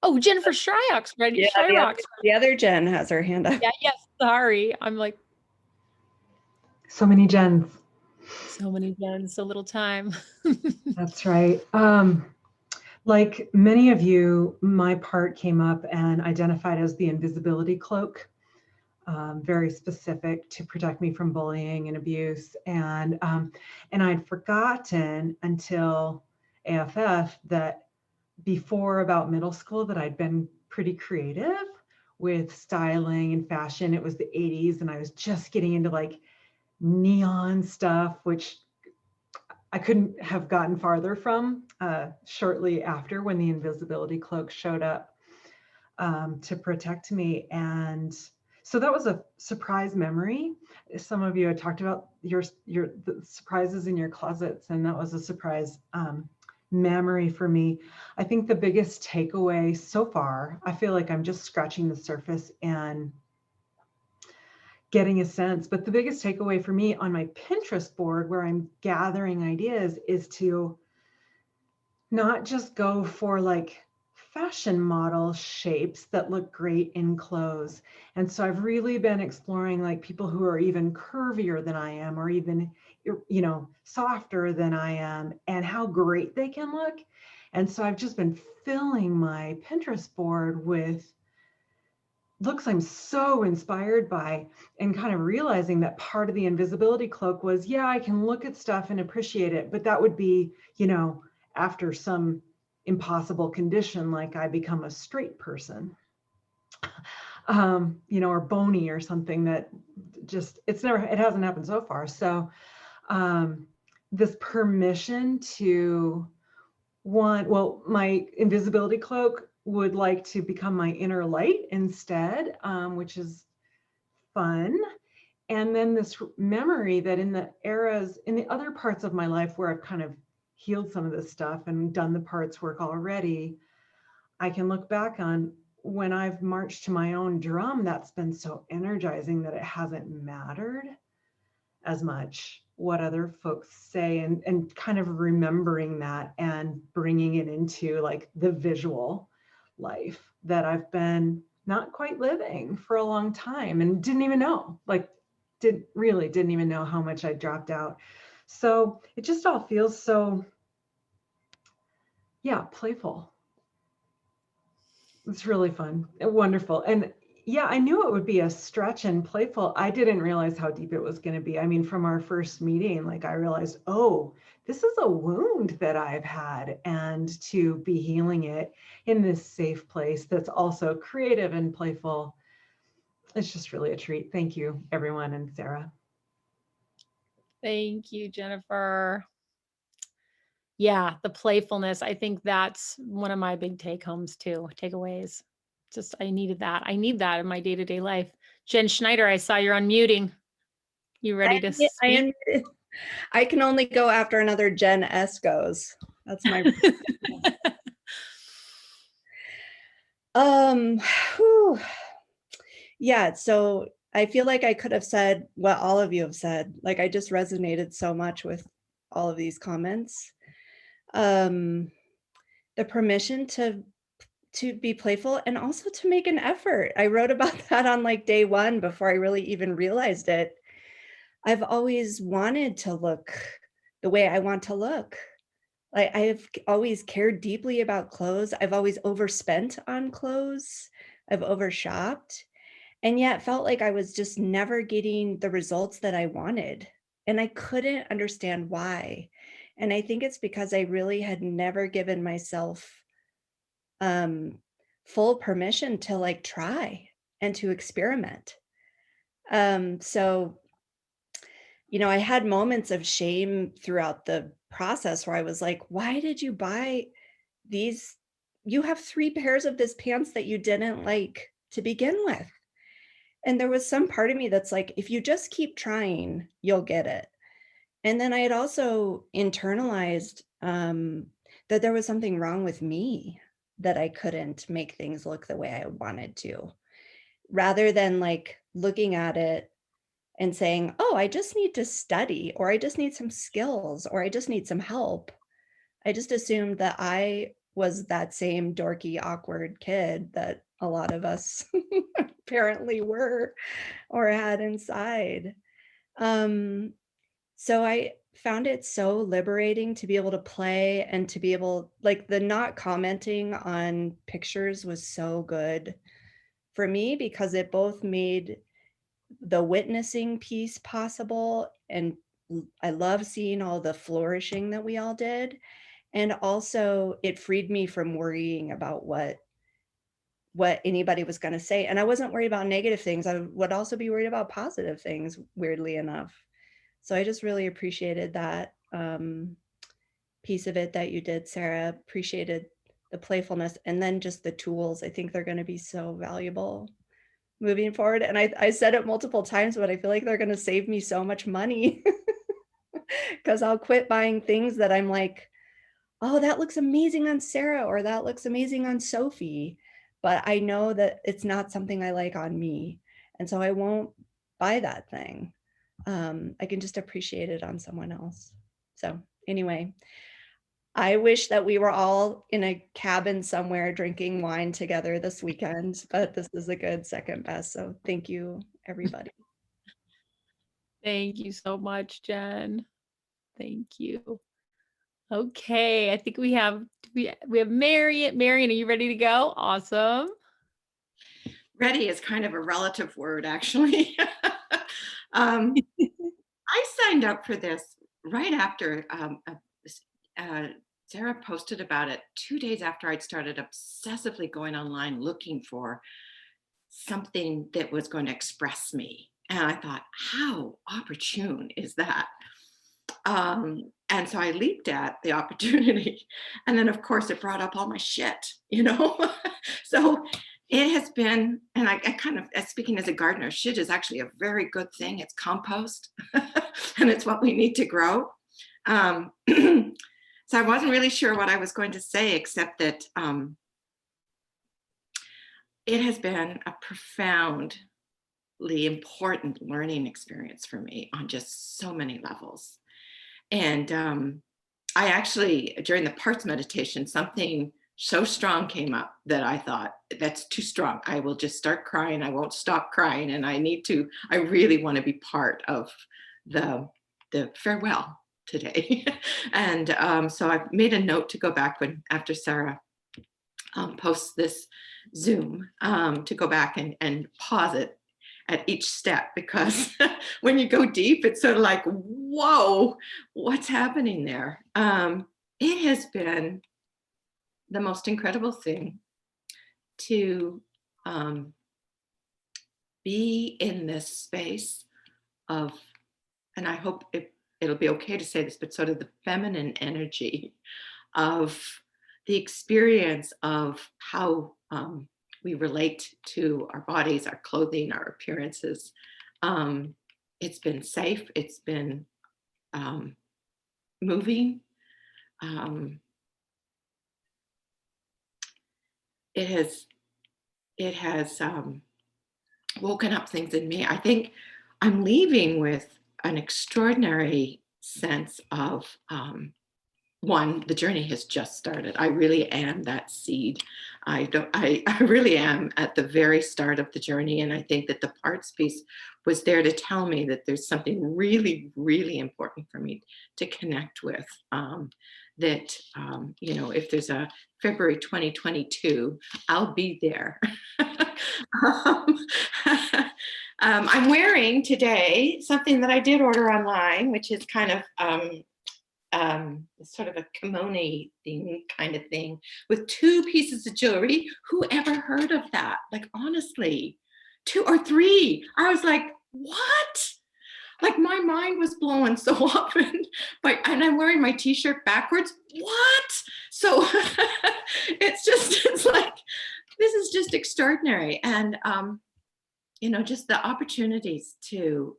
Oh, Jennifer Shryock's ready. Yeah, Shryock's the other Jen has her hand up. Yeah, yes. Sorry. I'm like, so many Jens. so many Jens, so little time. That's right. Like many of you, my part came up and identified as the invisibility cloak, very specific to protect me from bullying and abuse. And I'd forgotten until AFF that before about middle school that I'd been pretty creative with styling and fashion. It was the 80s and I was just getting into like neon stuff, which I couldn't have gotten farther from shortly after when the invisibility cloak showed up to protect me. And so that was a surprise memory. Some of you had talked about the surprises in your closets, and that was a surprise memory for me. I think the biggest takeaway so far, I feel like I'm just scratching the surface and getting a sense, but the biggest takeaway for me on my Pinterest board where I'm gathering ideas is to not just go for like fashion model shapes that look great in clothes. And so I've really been exploring like people who are even curvier than I am, or even, you know, softer than I am, and how great they can look. And so I've just been filling my Pinterest board with looks I'm so inspired by, and kind of realizing that part of the invisibility cloak was, yeah, I can look at stuff and appreciate it, but that would be, you know, after some impossible condition, like I become a straight person, you know, or bony or something that just, it hasn't happened so far. So this permission to my invisibility cloak would like to become my inner light instead, which is fun. And then this memory that in the other parts of my life where I've kind of healed some of this stuff and done the parts work already, I can look back on when I've marched to my own drum, that's been so energizing that it hasn't mattered as much what other folks say, and kind of remembering that and bringing it into like the visual life that I've been not quite living for a long time and didn't even know, didn't even know how much I dropped out. So it just all feels so, yeah, playful. It's really fun and wonderful. And yeah, I knew it would be a stretch and playful. I didn't realize how deep it was going to be. I mean, from our first meeting, like I realized, oh, this is a wound that I've had, and to be healing it in this safe place that's also creative and playful. It's just really a treat. Thank you, everyone, and Sarah. Thank you, Jennifer. Yeah, the playfulness. I think that's one of my big takeaways. Just, I needed that. I need that in my day-to-day life. Jen Schneider, I saw you're unmuting. You ready to speak? I can only go after another Jen S goes. That's my whew. Yeah, so I feel like I could have said what all of you have said. Like I just resonated so much with all of these comments. The permission to be playful and also to make an effort. I wrote about that on like day one before I really even realized it. I've always wanted to look the way I want to look. Like I've always cared deeply about clothes. I've always overspent on clothes. I've overshopped, and yet felt like I was just never getting the results that I wanted. And I couldn't understand why. And I think it's because I really had never given myself full permission to like try and to experiment. So, you know, I had moments of shame throughout the process where I was like, why did you buy these? You have 3 pairs of this pants that you didn't like to begin with. And there was some part of me that's like, if you just keep trying, you'll get it. And then I had also internalized that there was something wrong with me, that I couldn't make things look the way I wanted to, rather than like looking at it and saying, oh, I just need to study, or I just need some skills, or I just need some help. I just assumed that I was that same dorky, awkward kid that a lot of us apparently were or had inside. So I found it so liberating to be able to play and to be able, like, the not commenting on pictures was so good for me because it both made the witnessing piece possible, and I love seeing all the flourishing that we all did. And also it freed me from worrying about what anybody was going to say. And I wasn't worried about negative things. I would also be worried about positive things, weirdly enough. So I just really appreciated that piece of it that you did, Sarah. Appreciated the playfulness, and then just the tools. I think they're going to be so valuable moving forward. And I said it multiple times, but I feel like they're going to save me so much money because I'll quit buying things that I'm like, oh, that looks amazing on Sarah, or that looks amazing on Sophie. But I know that it's not something I like on me. And so I won't buy that thing. I can just appreciate it on someone else. So anyway, I wish that we were all in a cabin somewhere drinking wine together this weekend, but this is a good second best. So thank you, everybody. Thank you so much, Jen. Thank you. Okay, I think we have Marion. Marion, are you ready to go? Awesome. Ready is kind of a relative word, actually. I signed up for this right after Sarah posted about it 2 days after I'd started obsessively going online looking for something that was going to express me. And I thought, how opportune is that? And so I leaped at the opportunity. And then, of course, it brought up all my shit, you know? So it has been, and I kind of, speaking as a gardener, shit is actually a very good thing. It's compost, and it's what we need to grow. So I wasn't really sure what I was going to say, except that it has been a profoundly important learning experience for me on just so many levels. And I actually, during the parts meditation, something so strong came up that I thought, that's too strong. I will just start crying. I won't stop crying. And I really want to be part of the farewell today. And so I've made a note to go back after Sarah posts this Zoom, to go back and pause it at each step, because when you go deep, it's sort of like, whoa, what's happening there? It has been the most incredible thing to be in this space of, and I hope it'll be okay to say this, but sort of the feminine energy of the experience of how we relate to our bodies, our clothing, our appearances. It's been safe. It's been moving. It has woken up things in me. I think I'm leaving with an extraordinary sense of, one, the journey has just started. I really am that seed. I really am at the very start of the journey. And I think that the parts piece was there to tell me that there's something really, really important for me to connect with. That, if there's a February 2022, I'll be there. um, I'm wearing today something that I did order online, which is kind of sort of a kimono thing kind of thing with 2 pieces of jewelry. Whoever heard of that? Like, honestly, 2 or 3. I was like, what? Like, my mind was blown so often. And I'm wearing my t-shirt backwards. What? So it's like, this is just extraordinary. And, just the opportunities to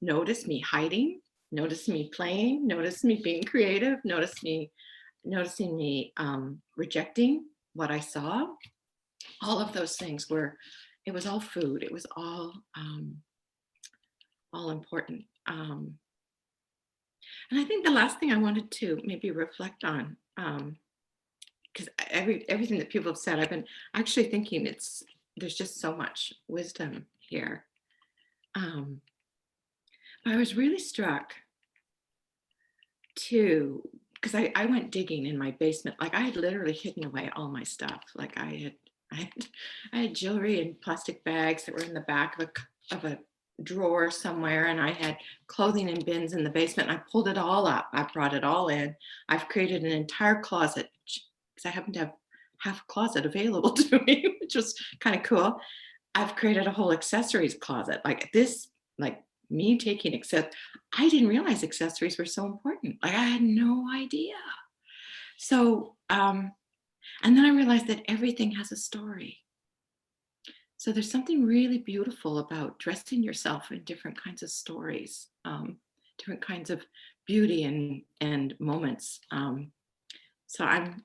notice me hiding, notice me playing, notice me being creative, noticing me rejecting what I saw. All of those things it was all food. It was all important. And I think the last thing I wanted to maybe reflect on, because everything that people have said, I've been actually thinking there's just so much wisdom here. But I was really struck too, because I went digging in my basement. Like, I had literally hidden away all my stuff. Like, I had jewelry in plastic bags that were in the back of a drawer somewhere, and I had clothing in bins in the basement. I pulled it all up. I brought it all in. I've created an entire closet because I happen to have half a closet available to me, which was kind of cool. I've created a whole accessories closet like this, like me taking I didn't realize accessories were so important. Like, I had no idea. So, and then I realized that everything has a story. So there's something really beautiful about dressing yourself in different kinds of stories, different kinds of beauty and moments. So I'm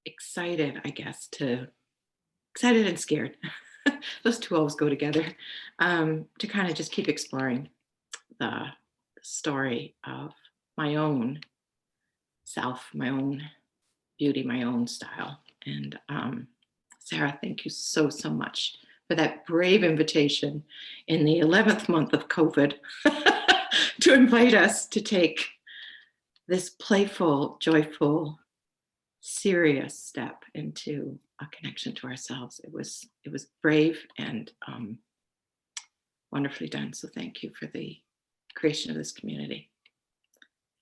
excited, I guess, excited and scared. Those 2 always go together, to kind of just keep exploring the story of my own self, my own beauty, my own style. And Sarah, thank you so much for that brave invitation in the 11th month of COVID to invite us to take this playful, joyful, serious step into a connection to ourselves. It was brave and wonderfully done. So thank you for the creation of this community.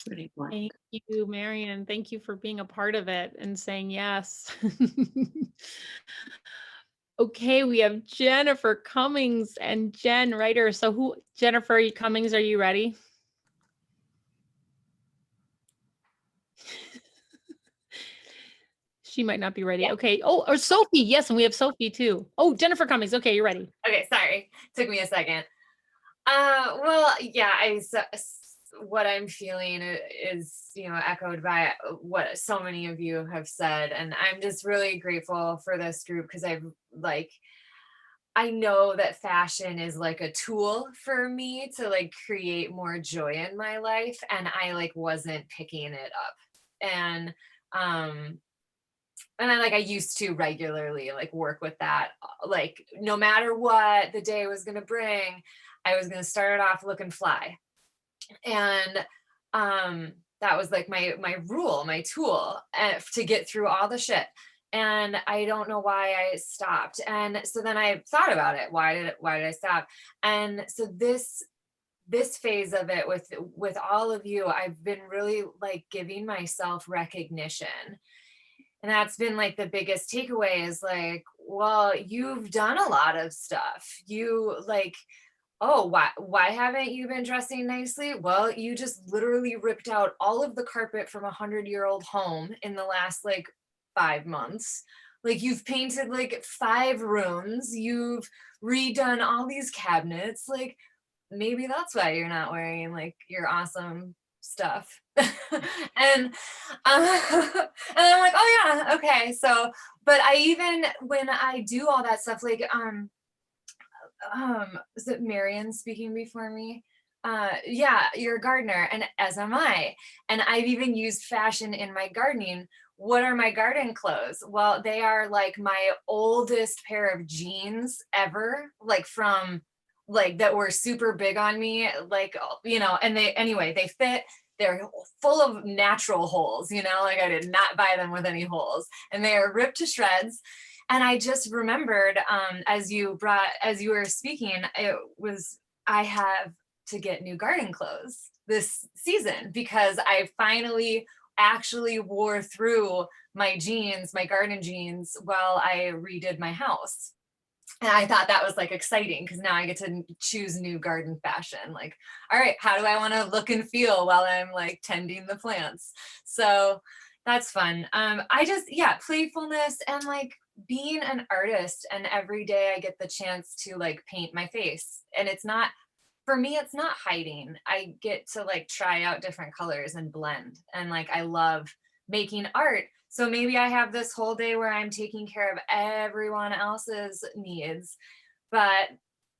Really important. Thank you, Marian. Thank you for being a part of it and saying yes. Okay, we have Jennifer Cummings and Jen Ryder. So Jennifer Cummings, are you ready? She might not be ready. Yeah. Okay. Oh, or Sophie. Yes, and we have Sophie too. Oh, Jennifer Cummings. Okay, you're ready. Okay, sorry. Took me a second. Well, yeah, what I'm feeling is, echoed by what so many of you have said. And I'm just really grateful for this group because I know that fashion is like a tool for me to create more joy in my life. And I wasn't picking it up. And I used to regularly work with that, no matter what the day was going to bring, I was going to start it off looking fly. And that was my rule, my tool to get through all the shit. And I don't know why I stopped. And so then I thought about it. Why did I stop? And so this phase of it with all of you, I've been really giving myself recognition. And that's been the biggest takeaway is well, you've done a lot of stuff. You oh, why haven't you been dressing nicely? Well, you just literally ripped out all of the carpet from 100-year-old home in the last 5 months. You've painted 5 rooms. You've redone all these cabinets. Maybe that's why you're not wearing your awesome stuff. and I'm like, oh yeah, okay. So, but I even when I do all that stuff, like is it Marion speaking before me? Yeah, you're a gardener, and as am I. And I've even used fashion in my gardening. What are my garden clothes? Well, they are like my oldest pair of jeans ever, like from like that were super big on me, like, you know, and they fit. They're full of natural holes, you know, like I did not buy them with any holes, and they are ripped to shreds. And I just remembered, as you were speaking, I have to get new garden clothes this season because I finally actually wore through my jeans, my garden jeans, while I redid my house. And I thought that was like exciting because now I get to choose new garden fashion. Like, all right, how do I want to look and feel while I'm like tending the plants? So that's fun. I just, yeah, playfulness and like being an artist, and every day I get the chance to like paint my face. And it's not, for me, it's not hiding. I get to like try out different colors and blend. And like, I love making art. So maybe I have this whole day where I'm taking care of everyone else's needs, but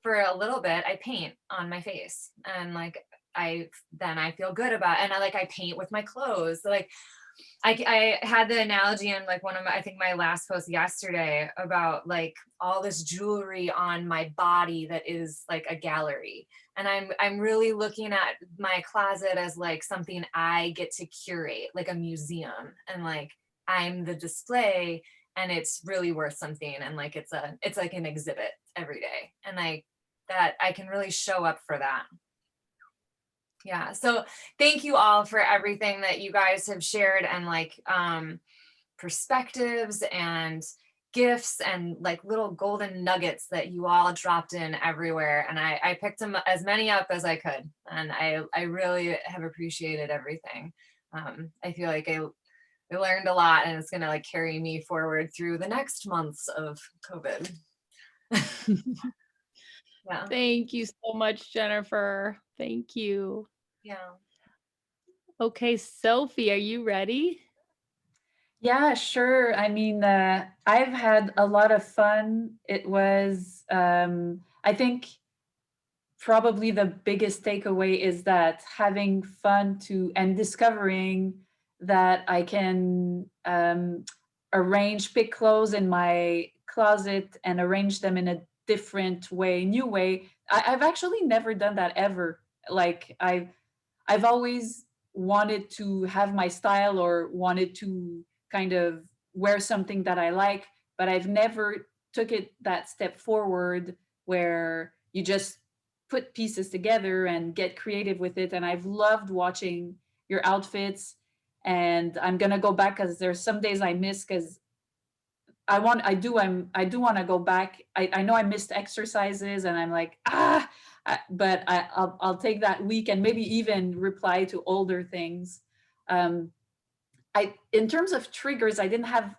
for a little bit, I paint on my face, and like, I feel good about it. And I paint with my clothes. Like I had the analogy in like one of my, I think my last post yesterday about like all this jewelry on my body that is like a gallery. And I'm really looking at my closet as like something I get to curate, like a museum, and like I'm the display, and it's really worth something. And like it's like an exhibit every day. And like that I can really show up for that. Yeah, so thank you all for everything that you guys have shared, and like perspectives and gifts and like little golden nuggets that you all dropped in everywhere. And I picked them as many up as I could, and I really have appreciated everything. I feel like I learned a lot, and it's gonna like carry me forward through the next months of COVID. Yeah. Thank you so much, Jennifer. Thank you. Yeah. Okay, Sophie, are you ready? Yeah, sure. I mean, I've had a lot of fun. It was, I think, probably the biggest takeaway is that having fun and discovering that I can pick clothes in my closet and arrange them in a different way, new way. I've actually never done that ever. Like I've always wanted to have my style or wanted to kind of wear something that I like, but I've never took it that step forward where you just put pieces together and get creative with it. And I've loved watching your outfits, and I'm gonna go back because there's some days I miss because I do want to go back. I know I missed exercises, and I'm like, but I'll take that week and maybe even reply to older things. In terms of triggers, I didn't have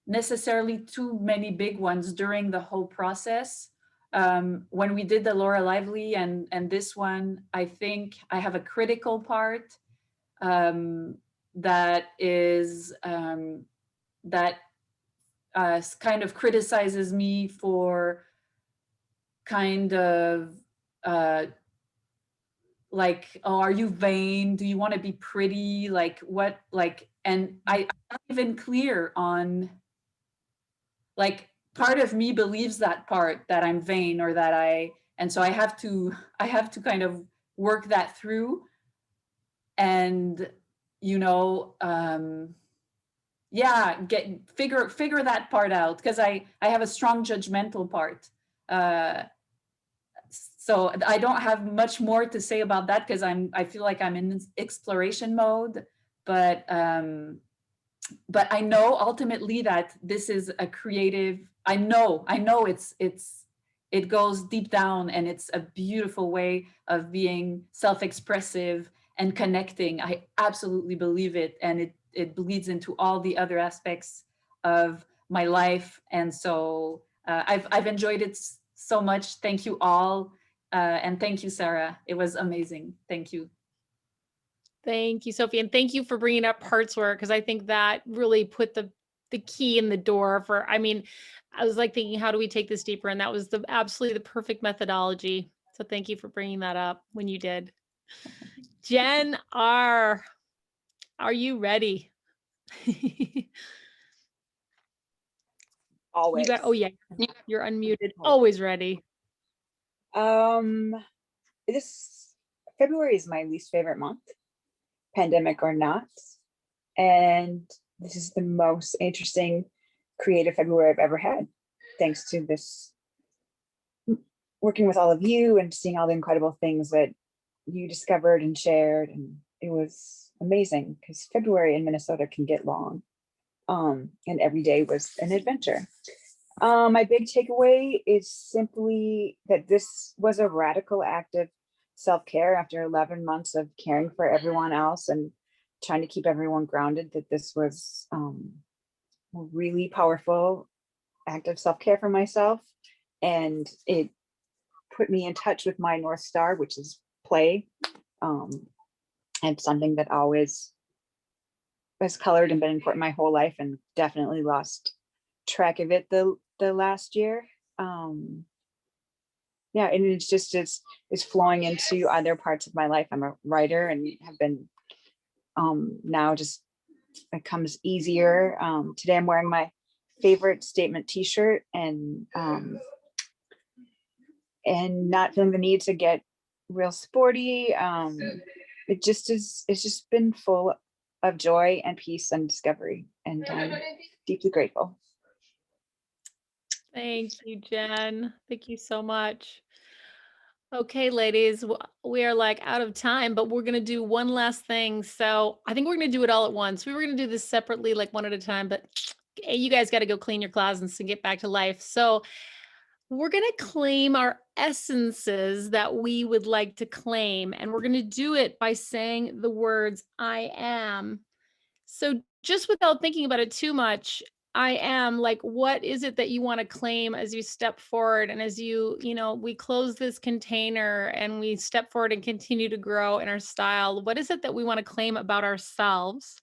necessarily too many big ones during the whole process. When we did the Laura Lively and this one, I think I have a critical part that is that kind of criticizes me for kind of like, oh, are you vain? Do you want to be pretty? Like what? Like, and I'm not even clear on, like, part of me believes that part that I'm vain or that and so I have to kind of work that through, and yeah, figure that part out, because I have a strong judgmental part. So I don't have much more to say about that because I feel like I'm in exploration mode, but I know ultimately that this is a creative. I know it goes deep down, and it's a beautiful way of being self-expressive and connecting. I absolutely believe it, and it bleeds into all the other aspects of my life. And so I've enjoyed it so much. Thank you all. And thank you, Sarah. It was amazing. Thank you. Thank you, Sophie. And thank you for bringing up parts work, because I think that really put the key in the door for, I mean, I was like thinking, how do we take this deeper? And that was the absolutely the perfect methodology. So thank you for bringing that up when you did. Jen R, are you ready? Always. You got, oh yeah, you're unmuted. Always ready. This February is my least favorite month, pandemic or not. And this is the most interesting creative February I've ever had. Thanks to this, working with all of you and seeing all the incredible things that you discovered and shared. And it was amazing because February in Minnesota can get long. And every day was an adventure. My big takeaway is simply that this was a radical act of self-care after 11 months of caring for everyone else and trying to keep everyone grounded, that this was a really powerful act of self-care for myself. And it put me in touch with my North Star, which is play. And something that always has colored and been important my whole life, and definitely lost track of it the last year. Yeah, and it's just it's flowing into other parts of my life. I'm a writer and have been now just it comes easier. Today I'm wearing my favorite statement t-shirt and not feeling the need to get real sporty. It just is, it's just been full of joy and peace and discovery, and I'm deeply grateful. Thank you, Jen. Thank you so much. Okay, ladies, we are like out of time, but we're going to do one last thing. So I think we're going to do it all at once. We were going to do this separately, like one at a time, but you guys got to go clean your closets and get back to life. So we're going to claim our essences that we would like to claim. And we're going to do it by saying the words, I am. So just without thinking about it too much, I am, like, what is it that you want to claim as you step forward? And as you know, we close this container and we step forward and continue to grow in our style. What is it that we want to claim about ourselves?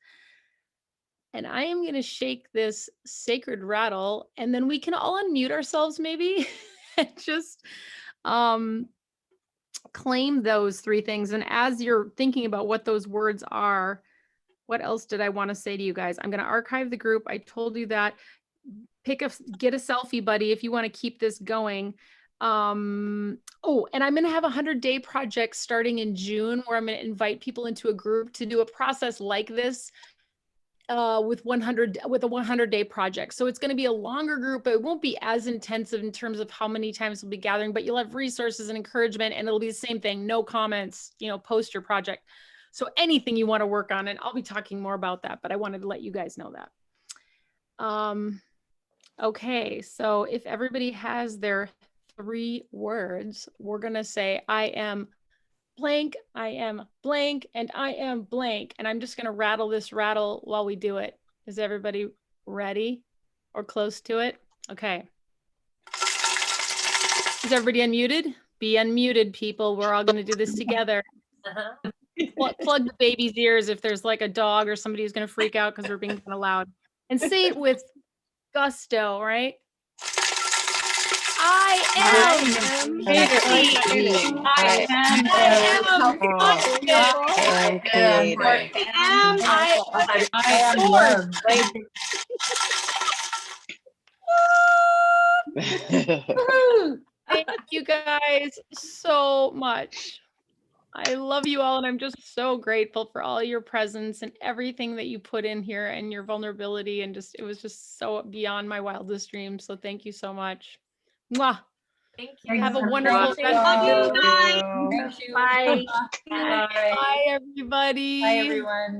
And I am going to shake this sacred rattle, and then we can all unmute ourselves maybe and just claim those three things. And as you're thinking about what those words are, what else did I want to say to you guys? I'm going to archive the group. I told you that. Get a selfie buddy if you want to keep this going. Oh, and I'm going to have a 100-day project starting in June where I'm going to invite people into a group to do a process like this with a 100-day project. So it's going to be a longer group, but it won't be as intensive in terms of how many times we'll be gathering, but you'll have resources and encouragement, and it'll be the same thing. No comments, post your project. So anything you want to work on, and I'll be talking more about that, but I wanted to let you guys know that. Okay, so if everybody has their 3 words, we're going to say, I am blank, I am blank, and I am blank. And I'm just going to rattle this rattle while we do it. Is everybody ready or close to it? Okay. Is everybody unmuted? Be unmuted, people. We're all going to do this together. Plug the baby's ears if there's like a dog or somebody who's going to freak out because we're being kind of loud. And say it with gusto, right? I am. Thank you guys so much. I love you all, and I'm just so grateful for all your presence and everything that you put in here and your vulnerability, and it was just so beyond my wildest dreams. So thank you so much. Mwah. Thank you. Have a wonderful Thank you. Bye. Bye. Bye, everybody. Bye, everyone.